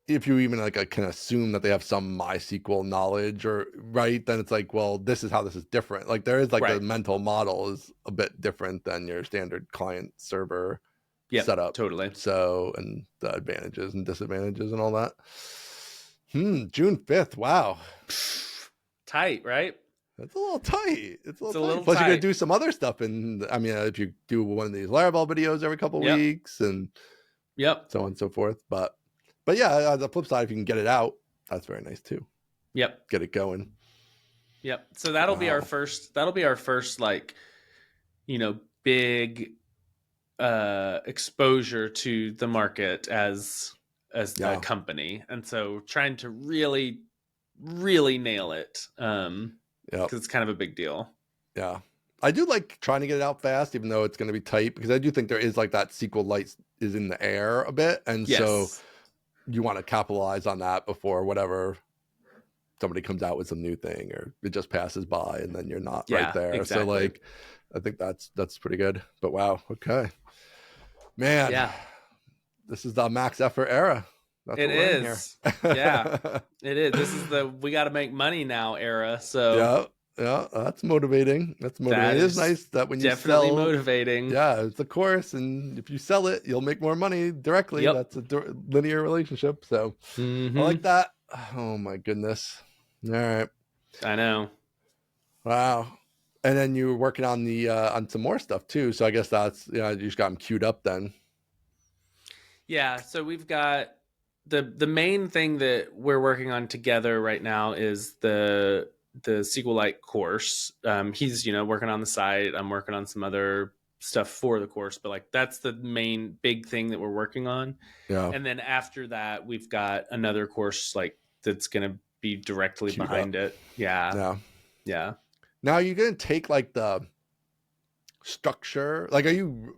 if you even can assume that they have some MySQL knowledge then it's like, well, this is how this is different. Like there is the mental model is a bit different than your standard client server setup. Totally. So, and the advantages and disadvantages and all that. June 5th. Wow. Tight, right? It's a little tight. It's a little tight. Plus you're going to do some other stuff. And I mean, if you do one of these Laravel videos every couple of weeks and so on and so forth. But yeah, on the flip side, if you can get it out, that's very nice too. Yep. Get it going. Yep. So that'll be our first like, big exposure to the market as a company. And so trying to really, really nail it. Because it's kind of a big deal. Yeah. I do like trying to get it out fast, even though it's going to be tight, because I do think there is like that SQLite is in the air a bit. And so you want to capitalize on that before whatever somebody comes out with some new thing, or it just passes by and then you're not right there. Exactly. So like, I think that's pretty good, but wow. Okay, man. Yeah. This is the max effort era. That's it is. Yeah, it is. This is the, we got to make money now era. So yeah, that's motivating. That's motivating. It is nice that when you definitely motivating. Yeah, it's a course, and if you sell it, you'll make more money directly. That's a linear relationship. So I like that. Oh my goodness. All right. I know. Wow. And then you were working on the on some more stuff too. So I guess that's you just got them queued up then. Yeah. So we've got the main thing that we're working on together right now is the SQLite course. He's working on the site. I'm working on some other stuff for the course, but like that's the main big thing that we're working on. Yeah. And then after that, we've got another course like that's going to be directly Queued behind up. it. Yeah. Yeah. Yeah. Now you're going to take like the structure, like are you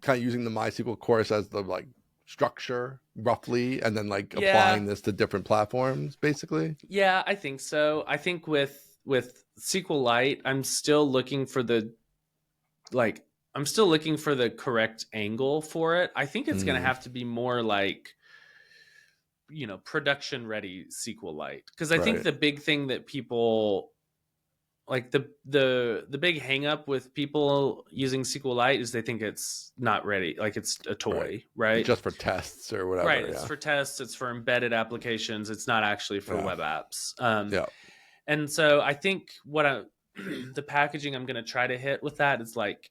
kind of using the MySQL course as the like structure roughly, and then like applying this to different platforms basically? Yeah, I think so. I think with SQLite, I'm still looking for the correct angle for it. I think it's going to have to be more like production ready SQLite, because I think the big thing that people like the big hang up with people using SQLite is they think it's not ready, like it's a toy, right? Just for tests or whatever. Right, it's for tests, it's for embedded applications, it's not actually for web apps. And so I think the packaging I'm going to try to hit with that is like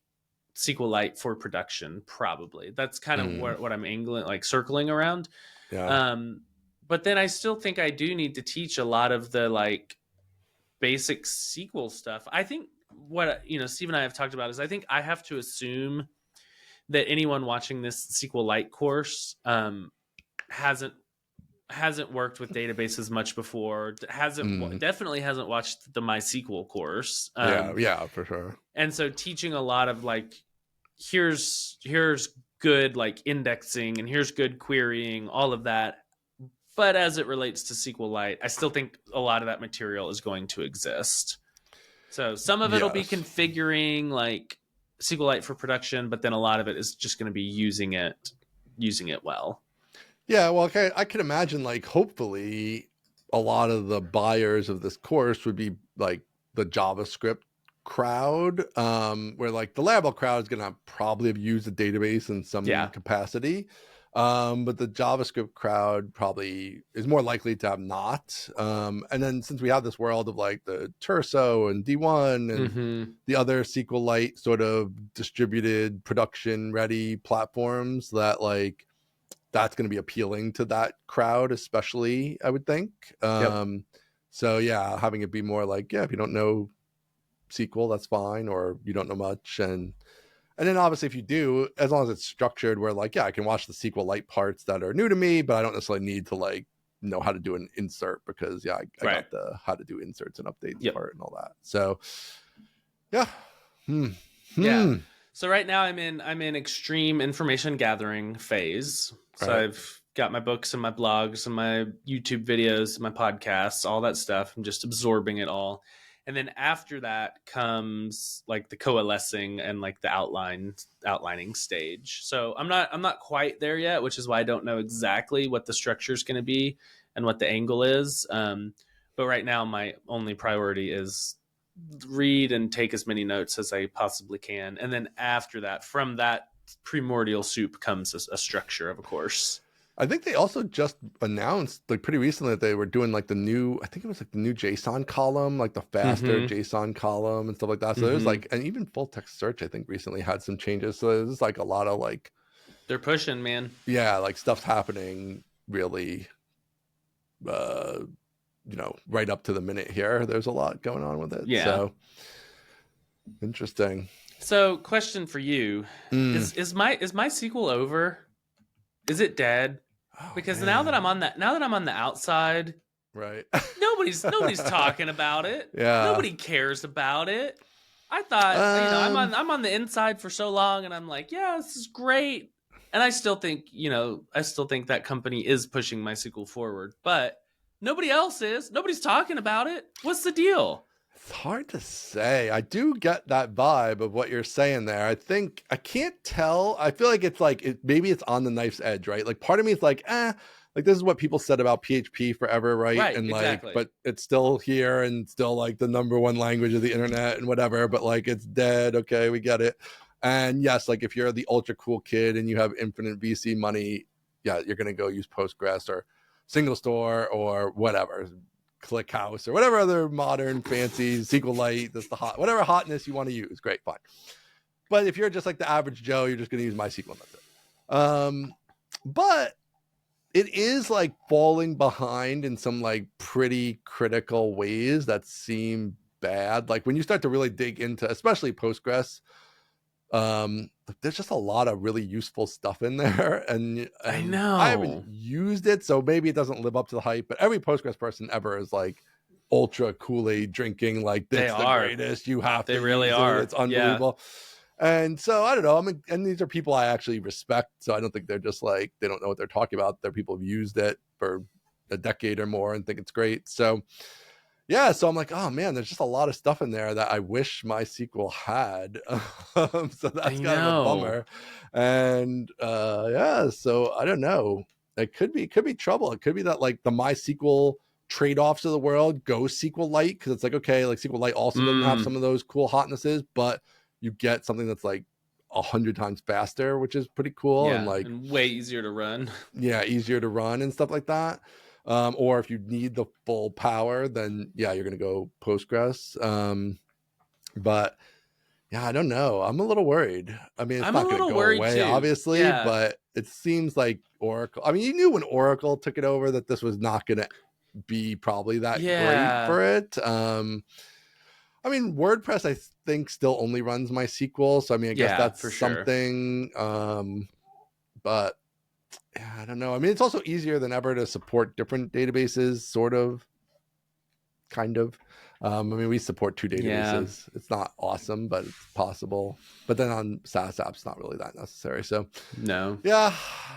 SQLite for production, probably. That's kind of what I'm angling, like circling around. But then I still think I do need to teach a lot of the like basic SQL stuff. I think what Steve and I have talked about is I think I have to assume that anyone watching this SQLite course hasn't worked with databases much before, definitely hasn't watched the MySQL course. Yeah, for sure. And so teaching a lot of like, here's good like indexing and here's good querying, all of that. But as it relates to SQLite, I still think a lot of that material is going to exist. So some of it will be configuring like SQLite for production, but then a lot of it is just going to be using it well. Yeah, well, okay, I can imagine like hopefully a lot of the buyers of this course would be like the JavaScript crowd, where like the Laravel crowd is going to probably have used a database in some capacity. But the JavaScript crowd probably is more likely to have not. And then since we have this world of like the Terso and D1 and the other SQLite sort of distributed production ready platforms, that like that's going to be appealing to that crowd, especially, I would think. So yeah, having it be more like, if you don't know SQL, that's fine, or you don't know much, and then obviously if you do, as long as it's structured where like, I can watch the SQLite parts that are new to me, but I don't necessarily need to like know how to do an insert because I got the how to do inserts and updates part and all that. So so right now I'm in extreme information gathering phase. So I've got my books and my blogs and my YouTube videos, my podcasts, all that stuff. I'm just absorbing it all. And then after that comes like the coalescing and like the outlining stage. So I'm not quite there yet, which is why I don't know exactly what the structure is going to be and what the angle is. But right now my only priority is read and take as many notes as I possibly can. And then after that, from that primordial soup comes a structure of a course. I think they also just announced like pretty recently that they were doing like the new, I think it was like the new JSON column, like the faster JSON column and stuff like that. So there's like, and even full text search, I think recently had some changes. So there's like a lot of like, they're pushing, man. Yeah. Like stuff's happening really, right up to the minute here. There's a lot going on with it. Yeah. So interesting. So question for you, is MySQL over? Is it dead? Because now that I'm on the outside, right? nobody's talking about it. Yeah. Nobody cares about it. I thought, I'm on the inside for so long, and I'm like, yeah, this is great. And I still think that company is pushing MySQL forward, but nobody else is. Nobody's talking about it. What's the deal? It's hard to say. I do get that vibe of what you're saying there. I think I can't tell. I feel like it's like maybe it's on the knife's edge, right? Like part of me is like, like this is what people said about PHP forever, right? And exactly. Like, but it's still here and still like the number one language of the internet and whatever. But like it's dead. Okay, we get it. And yes, like if you're the ultra cool kid and you have infinite VC money, you're gonna go use Postgres or Single Store or whatever. ClickHouse or whatever other modern fancy SQLite, that's the whatever hotness you want to use. Great, fine. But if you're just like the average Joe, you're just going to use MySQL. And that's it. But it is like falling behind in some like pretty critical ways that seem bad. Like when you start to really dig into, especially Postgres, there's just a lot of really useful stuff in there, and I I haven't know. used it, so maybe it doesn't live up to the hype. But every Postgres person ever is like ultra Kool-Aid drinking, like They it's the are. greatest. You have They to really use are. it. It's Yeah. unbelievable. And so I don't know. I mean, and these are people I actually respect, so I don't think they're just like they don't know what they're talking about. They're people who've used it for a decade or more and think it's great. So yeah, so I'm like, oh man, there's just a lot of stuff in there that I wish MySQL had. So I that's kind of a know. bummer. And yeah, so I don't know. It could be trouble. It could be that like the MySQL trade-offs of the world go SQLite, because it's like, okay, like SQLite also doesn't have some of those cool hotnesses, but you get something that's like 100 times faster, which is pretty cool. And Yeah, like and way easier to run. yeah, easier to run and stuff like that. Or if you need the full power, then yeah, you're going to go Postgres. But yeah, I don't know. I'm a little worried. I mean, it's I'm a not going to little go worried away, too. obviously, Yeah. but it seems like Oracle. I mean, you knew when Oracle took it over that this was not going to be probably that great Yeah. for it. I mean, WordPress, I think, still only runs MySQL. So, I mean, I guess Yeah, that's for sure. something. But yeah, I don't know. I mean, it's also easier than ever to support different databases, sort of, kind of. I mean, we support 2 databases. Yeah. It's not awesome, but it's possible. But then on SaaS apps, it's not really that necessary. So, no. Yeah,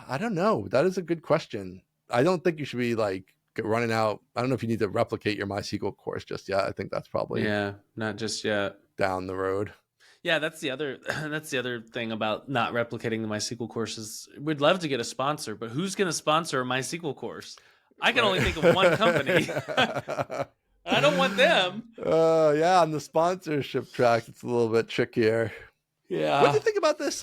I don't know. That is a good question. I don't think you should be like running out. I don't know if you need to replicate your MySQL course just yet. I think that's probably not just yet. Down the road. Yeah, that's the other thing about not replicating the MySQL courses. We'd love to get a sponsor, but who's going to sponsor a MySQL course? I can only think of one company. I don't want them. Yeah, on the sponsorship track, it's a little bit trickier. Yeah. What do you think about this?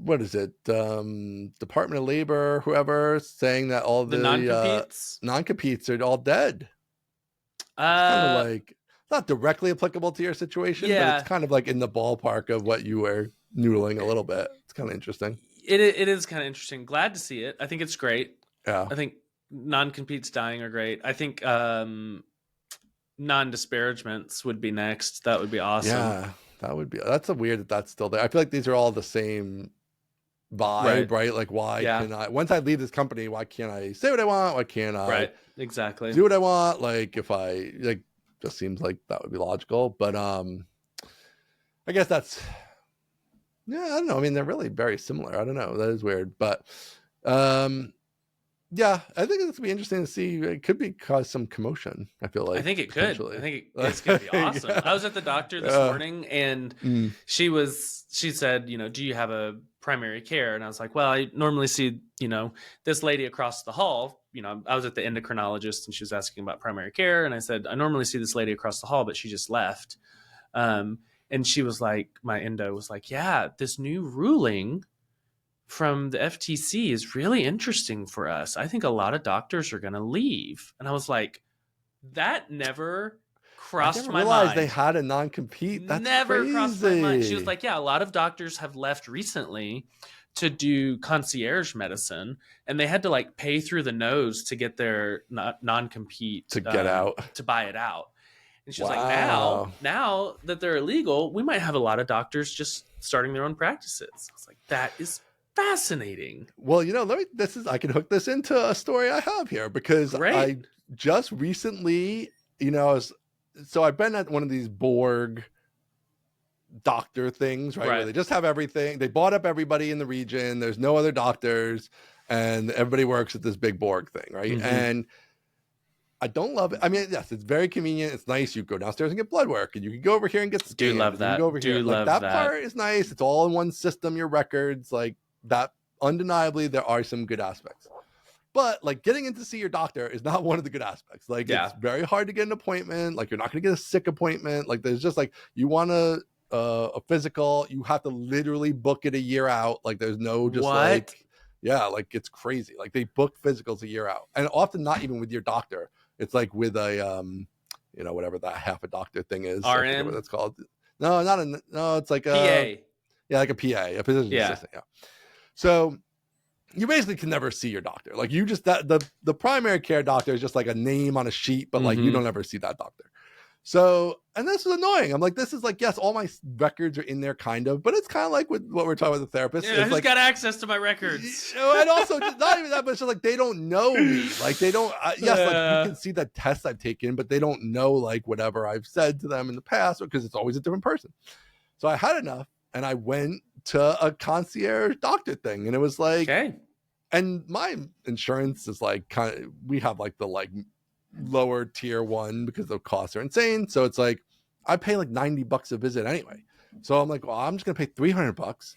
What is it? Department of Labor, whoever, saying that all the non-competes are all dead. It's kind of like not directly applicable to your situation, but it's kind of like in the ballpark of what you were noodling a little bit. It's kind of interesting. It is kind of interesting. Glad to see it. I think it's great. Yeah. I think non-competes dying are great. I think non-disparagements would be next. That would be awesome. Yeah, that's a weird that's still there. I feel like these are all the same vibe, right? Like why can I, once I leave this company, why can't I say what I want? Why can't I exactly do what I want? Like if I like, just seems like that would be logical. But I guess that's I don't know. I mean, they're really very similar. I don't know. That is weird. But yeah, I think it's gonna be interesting to see. It could cause some commotion. I feel like I think it could. I think it's gonna be awesome. I was at the doctor this morning, and she said, do you have a primary care? And I was like, well, I normally see, this lady across the hall. I was at the endocrinologist, and she was asking about primary care, and I said, I normally see this lady across the hall, but she just left. And she was like, my endo was like, yeah, this new ruling from the FTC is really interesting for us. I think a lot of doctors are going to leave. And I was like, that never crossed my mind. They had a non-compete. That's never crazy. Crossed my mind. She was like, yeah, a lot of doctors have left recently to do concierge medicine, and they had to like pay through the nose to get their non-compete to get out, to buy it out. And she's like, now that they're illegal, we might have a lot of doctors just starting their own practices. I was like, that is fascinating. Well, I can hook this into a story I have here, because I just recently, so I've been at one of these Borg doctor things, right? Where they just have everything. They bought up everybody in the region. There's no other doctors, and everybody works at this big Borg thing, right? Mm-hmm. And I don't love it. I mean, yes, it's very convenient. It's nice. You go downstairs and get blood work, and you can go over here and get scanned. Do love that. You go over here. Like, that part is nice. It's all in one system. Your records, like that. Undeniably, there are some good aspects. But like getting in to see your doctor is not one of the good aspects. Like it's very hard to get an appointment. Like you're not going to get a sick appointment. Like there's just like you want a physical, you have to literally book it a year out. Like there's no just like like it's crazy. Like they book physicals a year out, and often not even with your doctor. It's like with a whatever that half a doctor thing is. RN? I forget what that's called. No, it's like a PA. Yeah, like a PA, a physician assistant. Yeah. So you basically can never see your doctor. Like you just that the primary care doctor is just like a name on a sheet, but like you don't ever see that doctor. So, and this is annoying. I'm like, this is like, yes, all my records are in there kind of, but it's kind of like with what we're talking about with the therapist. Yeah, it's who's like, got access to my records? And also just not even that, but it's just like, they don't know me. Like they don't, yes, like you can see the tests I've taken, but they don't know like whatever I've said to them in the past because it's always a different person. So I had enough and I went to a concierge doctor thing and it was like, okay. And my insurance is like kind of, we have like the like lower tier one because the costs are insane. So it's like I pay like $90 a visit anyway. So I'm like, well, I'm just gonna pay $300,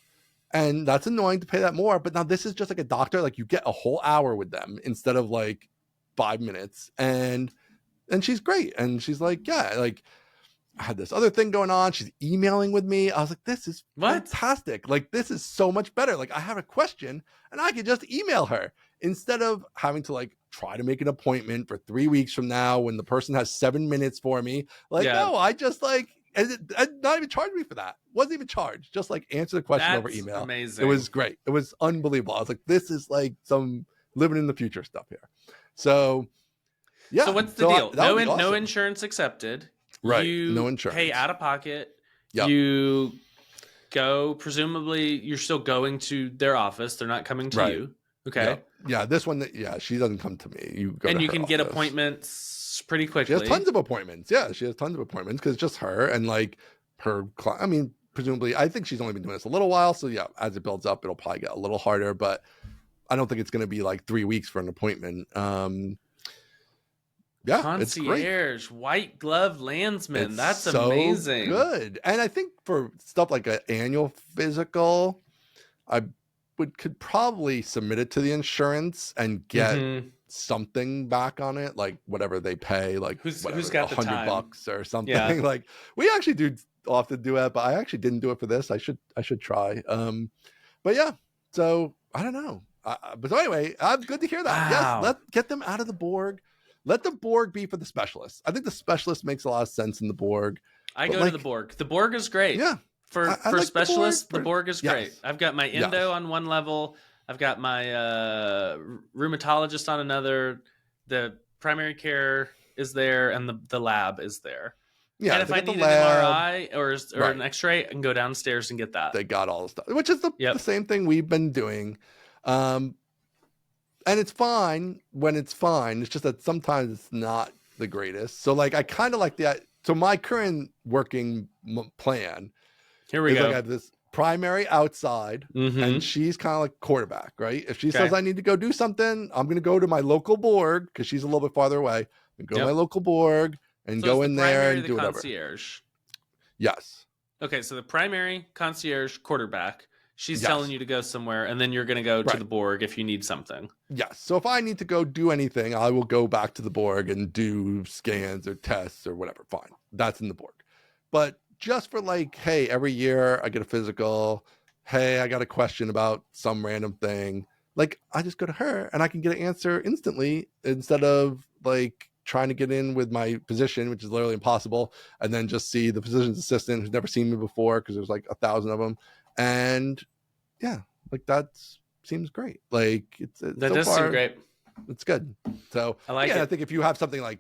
and that's annoying to pay that more. But now this is just like a doctor, like you get a whole hour with them instead of like 5 minutes, and she's great, and she's like, yeah, like I had this other thing going on. She's emailing with me. I was like, this is fantastic. Like, this is so much better. Like, I have a question and I can just email her instead of having to like try to make an appointment for 3 weeks from now when the person has 7 minutes for me. Like, no, I just like, and not even charged me for that. Wasn't even charged. Just like answer the question over email. Amazing. It was great. It was unbelievable. I was like, this is like some living in the future stuff here. So, yeah. So what's the deal? Awesome. No insurance accepted. Right. You no insurance. pay out of pocket. Yep. You go, presumably you're still going to their office. They're not coming to you. Okay. Yep. Yeah. This one, she doesn't come to me. You go and to you her can get office. Appointments pretty quickly. She has tons of appointments. Yeah. She has tons of appointments because it's just her and like her client. I mean, presumably, I think she's only been doing this a little while. So yeah, as it builds up, it'll probably get a little harder, but I don't think it's going to be like 3 weeks for an appointment. Yeah, concierge, it's white glove landsman. It's That's so amazing. Good. And I think for stuff like an annual physical, I could probably submit it to the insurance and get something back on it, like whatever they pay, like who's $100 got the time? or something. Yeah. Like we actually do often do it, but I actually didn't do it for this. I should try. But yeah, so I don't know. But anyway, good to hear that. Wow. Yes, let's get them out of the Borg. Let the Borg be for the specialists. I think the specialist makes a lot of sense in the Borg. I go to the Borg. The Borg is great. Yeah. For like specialists, the Borg is great. Yes. I've got my endo on one level. I've got my rheumatologist on another. The primary care is there, and the lab is there. Yeah, and if I need an MRI or an X-ray, I can go downstairs and get that. They got all the stuff, which is the same thing we've been doing. And it's fine when it's fine. It's just that sometimes it's not the greatest. So like, I kind of like that. So my current working plan Here we go. Like I have this primary outside and she's kind of like quarterback, right? If she says I need to go do something, I'm going to go to my local Borg because she's a little bit farther away and go to my local Borg and go in there and do whatever. Concierge. Yes. Okay. So the primary, concierge, quarterback. She's telling you to go somewhere, and then you're going to go to the Borg if you need something. Yes. So if I need to go do anything, I will go back to the Borg and do scans or tests or whatever. Fine. That's in the Borg. But just for like, hey, every year I get a physical. Hey, I got a question about some random thing. Like, I just go to her and I can get an answer instantly instead of like trying to get in with my physician, which is literally impossible, and then just see the physician's assistant who's never seen me before because there's like 1,000 of them. And yeah, like that seems great. Like that does seem great. It's good. So I like it. I think if you have something like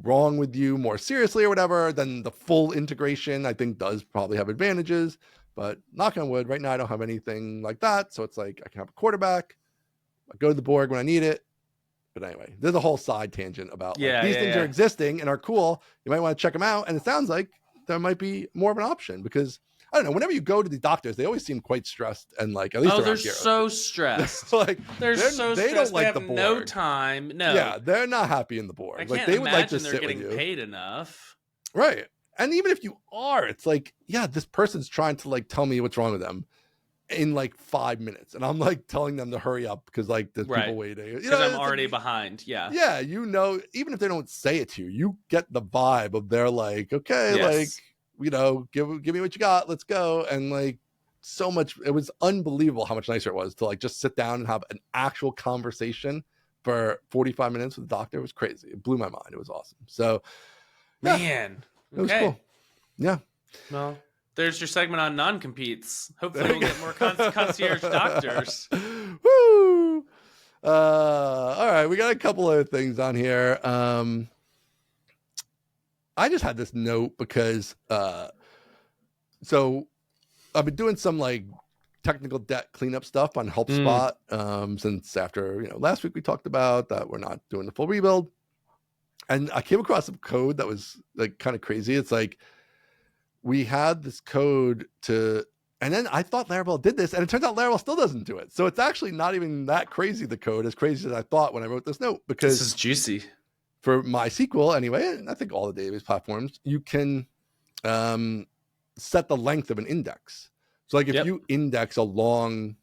wrong with you more seriously or whatever, then the full integration I think does probably have advantages. But knock on wood, right now I don't have anything like that. So it's like I can have a quarterback. I go to the Borg when I need it. But anyway, there's a whole side tangent about these things are existing and are cool. You might want to check them out. And it sounds like there might be more of an option because I don't know. Whenever you go to the doctors, they always seem quite stressed and like at least they're so stressed. Like they're so stressed. They don't like the have Borg. no time. No. Yeah, they're not happy in the Borg. I can't like they would like to they're sit getting with you. paid enough. Right. And even if you are, it's like, yeah, this person's trying to like tell me what's wrong with them in like 5 minutes, and I'm like telling them to hurry up because like there's people waiting. Because I'm already behind. Yeah. Yeah, even if they don't say it to you, you get the vibe of they're like, okay, like. Give me what you got. Let's go. And like so much, it was unbelievable how much nicer it was to like just sit down and have an actual conversation for 45 minutes with the doctor. It was crazy. It blew my mind. It was awesome. So, man, it was cool. Yeah. Well, there's your segment on non-competes. Hopefully we'll get more concierge doctors. Woo! All right, we got a couple other things on here. I just had this note because so I've been doing some like technical debt cleanup stuff on HelpSpot since after last week we talked about that we're not doing the full rebuild, and I came across some code that was like kind of crazy. It's like we had this code and then I thought Laravel did this, and it turns out Laravel still doesn't do it. So it's actually not even that crazy, the code, as crazy as I thought when I wrote this note, because This is juicy. for MySQL anyway, and I think all the database platforms, you can set the length of an index. So like if you index a long,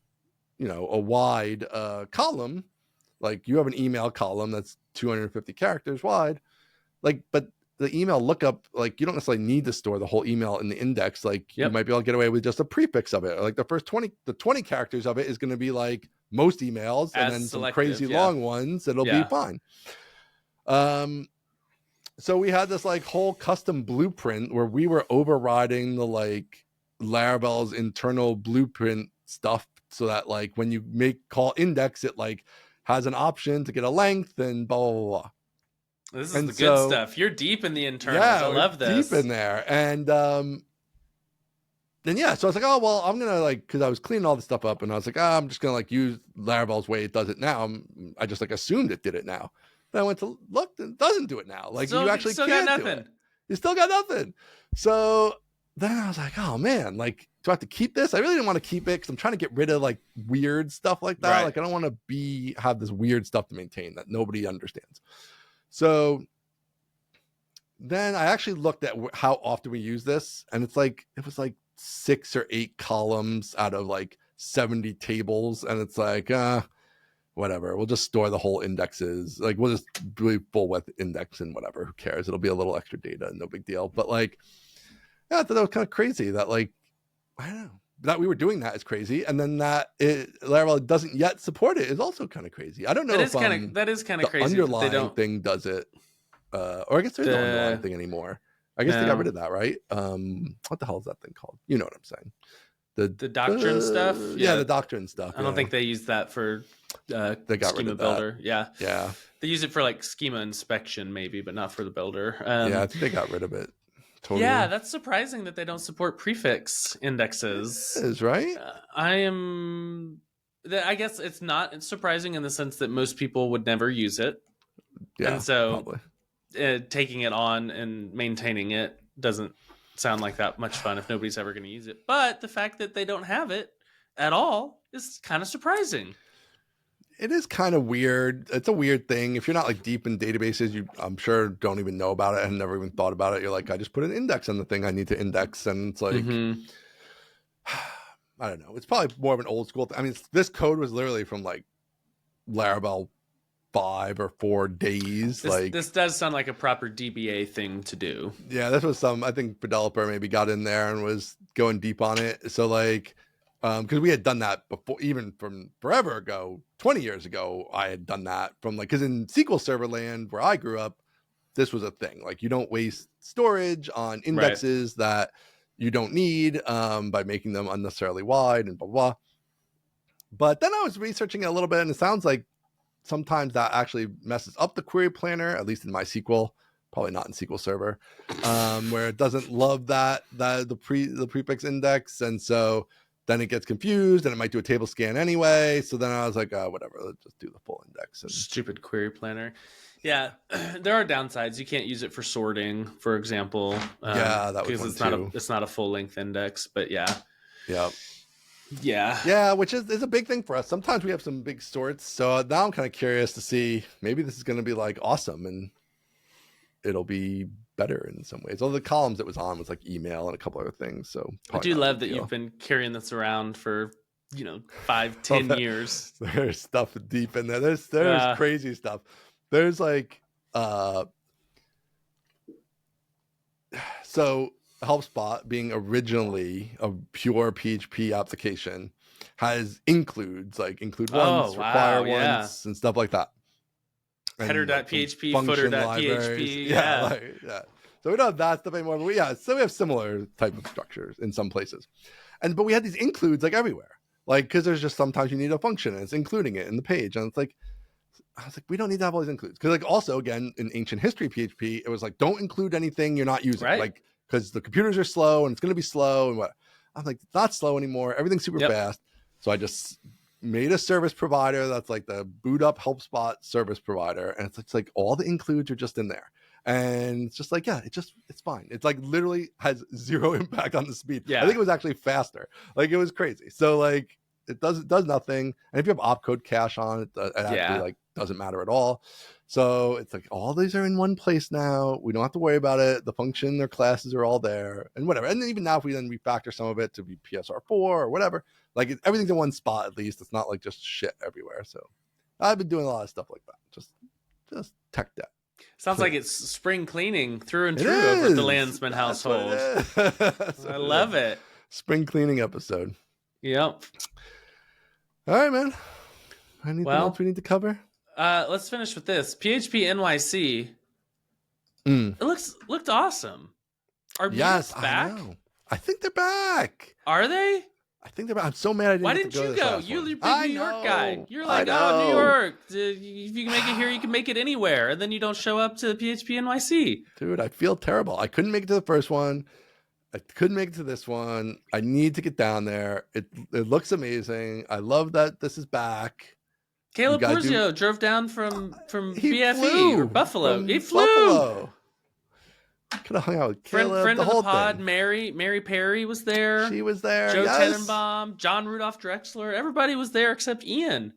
a wide column, like you have an email column that's 250 characters wide, like, but the email lookup, like you don't necessarily need to store the whole email in the index. Like you might be able to get away with just a prefix of it. Or like the first 20 characters of it is going to be like most emails, and then some crazy long ones. It'll be fine. So we had this like whole custom blueprint where we were overriding the like Laravel's internal blueprint stuff, so that like when you call index, it like has an option to get a length and blah blah blah. This is the good stuff. You're deep in the internals. Yeah, I love this. Deep in there. And then so I was like, oh well, I'm gonna like, because I was cleaning all this stuff up, and I was like, I'm just gonna like use Laravel's way it does it now. I just like assumed it did it now. Then I went to look, it doesn't do it now. Like you actually can't do it. You still got nothing. So then I was like, oh man, like do I have to keep this? I really didn't want to keep it because I'm trying to get rid of like weird stuff like that. Right. Like I don't want to have this weird stuff to maintain that nobody understands. So then I actually looked at how often we use this, and it was like 6 or 8 columns out of like 70 tables, and it's like whatever, we'll just store the whole indexes, like we'll just do full width index and whatever, who cares, it'll be a little extra data, no big deal. But like I thought that was kind of crazy that like I don't know that we were doing that is crazy, and then that Laravel doesn't yet support it is also kind of crazy. I don't know if that is kind of crazy. Underlying thing does it, or I guess there's no underlying thing anymore. I guess they got rid of that, right? What the hell is that thing called? You know what I'm saying? The doctrine stuff. Yeah, the doctrine stuff. I don't think they use that for they got schema rid of builder. That. Yeah. They use it for like schema inspection maybe, but not for the builder. I think they got rid of it. Totally. Yeah, that's surprising that they don't support prefix indexes. It is, right? I guess it's not surprising in the sense that most people would never use it. Yeah, and so probably. Taking it on and maintaining it doesn't sound like that much fun if nobody's ever going to use it. But the fact that they don't have it at all is kind of surprising. It is kind of weird. It's a weird thing. If you're not like deep in databases, you I'm sure don't even know about it and never even thought about it. You're like, I just put an index on the thing I need to index, and it's like I don't know. It's probably more of an old school thing. I mean, this code was literally from like Laravel 5 or 4 days. This does sound like a proper DBA thing to do. Yeah, this was I think developer maybe got in there and was going deep on it. So like, because we had done that before, even from forever ago, 20 years ago, I had done that from like, because in SQL Server land where I grew up, this was a thing. Like you don't waste storage on indexes that you don't need by making them unnecessarily wide and blah, blah. But then I was researching it a little bit, and it sounds like sometimes that actually messes up the query planner, at least in MySQL, probably not in SQL Server, where it doesn't love the prefix index. And so then it gets confused and it might do a table scan anyway. So then I was like, whatever, let's just do the full index. Stupid query planner. Yeah, there are downsides. You can't use it for sorting, for example. That was one it's not a full length index, but yeah. Yeah, which is a big thing for us. Sometimes we have some big sorts. So now I'm kind of curious to see, maybe this is going to be like awesome and it'll be better in some ways. All the columns it was on was like email and a couple other things. So I do love that you've been carrying this around for 5-10 years. There's stuff deep in there. There's crazy stuff. There's like so HelpSpot, being originally a pure PHP application, has includes like include once, require once, and stuff like that. Header.php, footer.php. Yeah. So we don't have that stuff anymore. But so we have similar type of structures in some places. But we had these includes like everywhere. Like, because there's just sometimes you need a function and it's including it in the page. And it's like, I was like, we don't need to have all these includes. Because like also, again, in ancient history PHP, it was like, don't include anything you're not using. Right. Like, because the computers are slow and it's going to be slow. And what I'm like, it's not slow anymore. Everything's super fast. So I just made a service provider that's like the boot up HelpSpot service provider. And it's like all the includes are just in there. And it's just like, yeah, it's fine. It's like literally has zero impact on the speed. Yeah. I think it was actually faster. Like it was crazy. So like it does nothing. And if you have opcode cache on it, actually like doesn't matter at all. So it's like all these are in one place now. We don't have to worry about it. The function, their classes are all there and whatever. And then even now, if we then refactor some of it to be PSR4 or whatever, like everything's in one spot at least. It's not like just shit everywhere. So I've been doing a lot of stuff like that. Just tech debt. Sounds like it's spring cleaning through and through over at the Landsman household. I love it. Spring cleaning episode. Yep. All right, man. Anything else we need to cover? Let's finish with this. PHP NYC. It looked awesome. Are meetups back? I think they're back. Are they? I think they're back. I'm so mad I didn't. Why didn't you go? You're the big New York guy. You're like, oh, New York. If you can make it here, you can make it anywhere. And then you don't show up to PHP NYC. Dude, I feel terrible. I couldn't make it to the first one. I couldn't make it to this one. I need to get down there. It looks amazing. I love that this is back. Caleb Porzio drove down from BFE or Buffalo. He flew. Buffalo. Could have hung out with Caleb. Friend the of whole the pod, thing. Mary Perry was there. She was there. Joe Tenenbaum, John Rudolph Drexler. Everybody was there except Ian.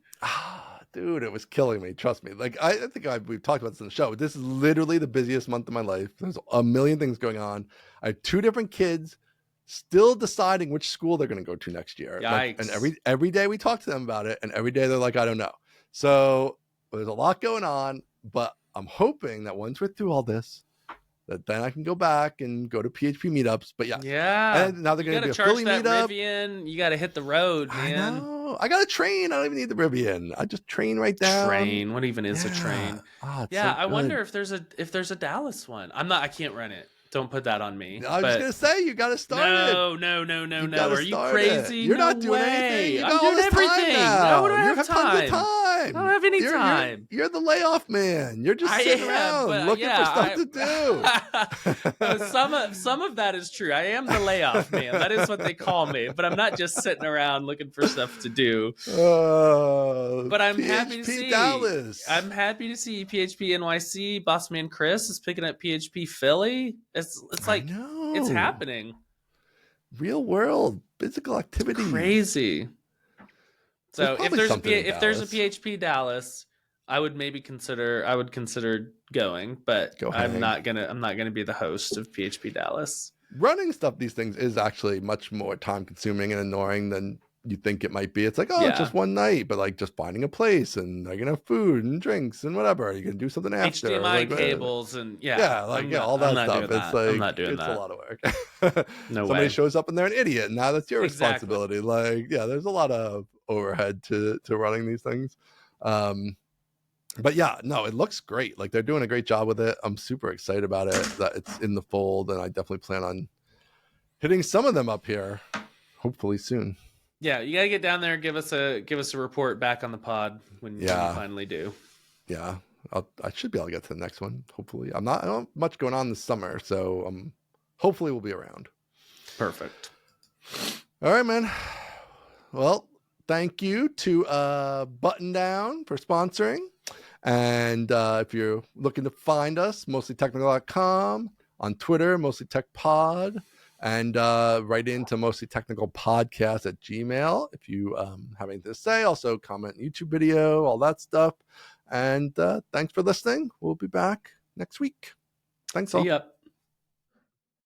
Dude, it was killing me. Trust me. Like I think we've talked about this in the show. This is literally the busiest month of my life. There's a million things going on. I have 2 different kids still deciding which school they're going to go to next year. Yikes. Like, and every day we talk to them about it, and every day they're like, I don't know. So there's a lot going on, but I'm hoping that once we're through all this, that then I can go back and go to PHP meetups. But yeah. And now they're going to be a Philly meetup. Rivian. You got to hit the road, man. I know. I got a train. I don't even need the Rivian. I just train right down. Train. What even is a train? I wonder if there's a Dallas one. I can't run it. Don't put that on me. I was just gonna say you got to start it. No. Are you crazy? You're not doing anything. I'm doing everything. No, I don't have time. I don't have any time. You're the layoff man. You're just sitting around looking for stuff to do. Some of that is true. I am the layoff man. That is what they call me. But I'm not just sitting around looking for stuff to do. But I'm happy to see Dallas. I'm happy to see PHP NYC. Boss man Chris is picking up PHP Philly. It's like it's happening. Real world physical activity. Crazy. So if there's a PHP Dallas, I would consider going, but I'm not gonna be the host of PHP Dallas. Running these things is actually much more time consuming and annoying than you think it might be. It's like, it's just one night, but like just finding a place and they're gonna have food and drinks and whatever. You're gonna do something after. HDMI cables and all that stuff. It's like I'm not doing that. A lot of work. Somebody shows up and they're an idiot, and now that's your responsibility. Like, there's a lot of overhead to running these things. But it looks great. Like they're doing a great job with it. I'm super excited about it, that it's in the fold, and I definitely plan on hitting some of them up here, hopefully soon. Yeah, you gotta get down there. Give us a report back on the pod when you finally do. Yeah, I should be able to get to the next one. Hopefully, I don't have much going on this summer, so hopefully we'll be around. Perfect. All right, man. Well, thank you to Buttondown for sponsoring, and if you're looking to find us, mostlytechnical.com, on Twitter, mostlytechpod. And write into mostlytechnicalpodcast at Gmail if you have anything to say. Also comment YouTube video, all that stuff. And thanks for listening. We'll be back next week. Thanks all. See ya.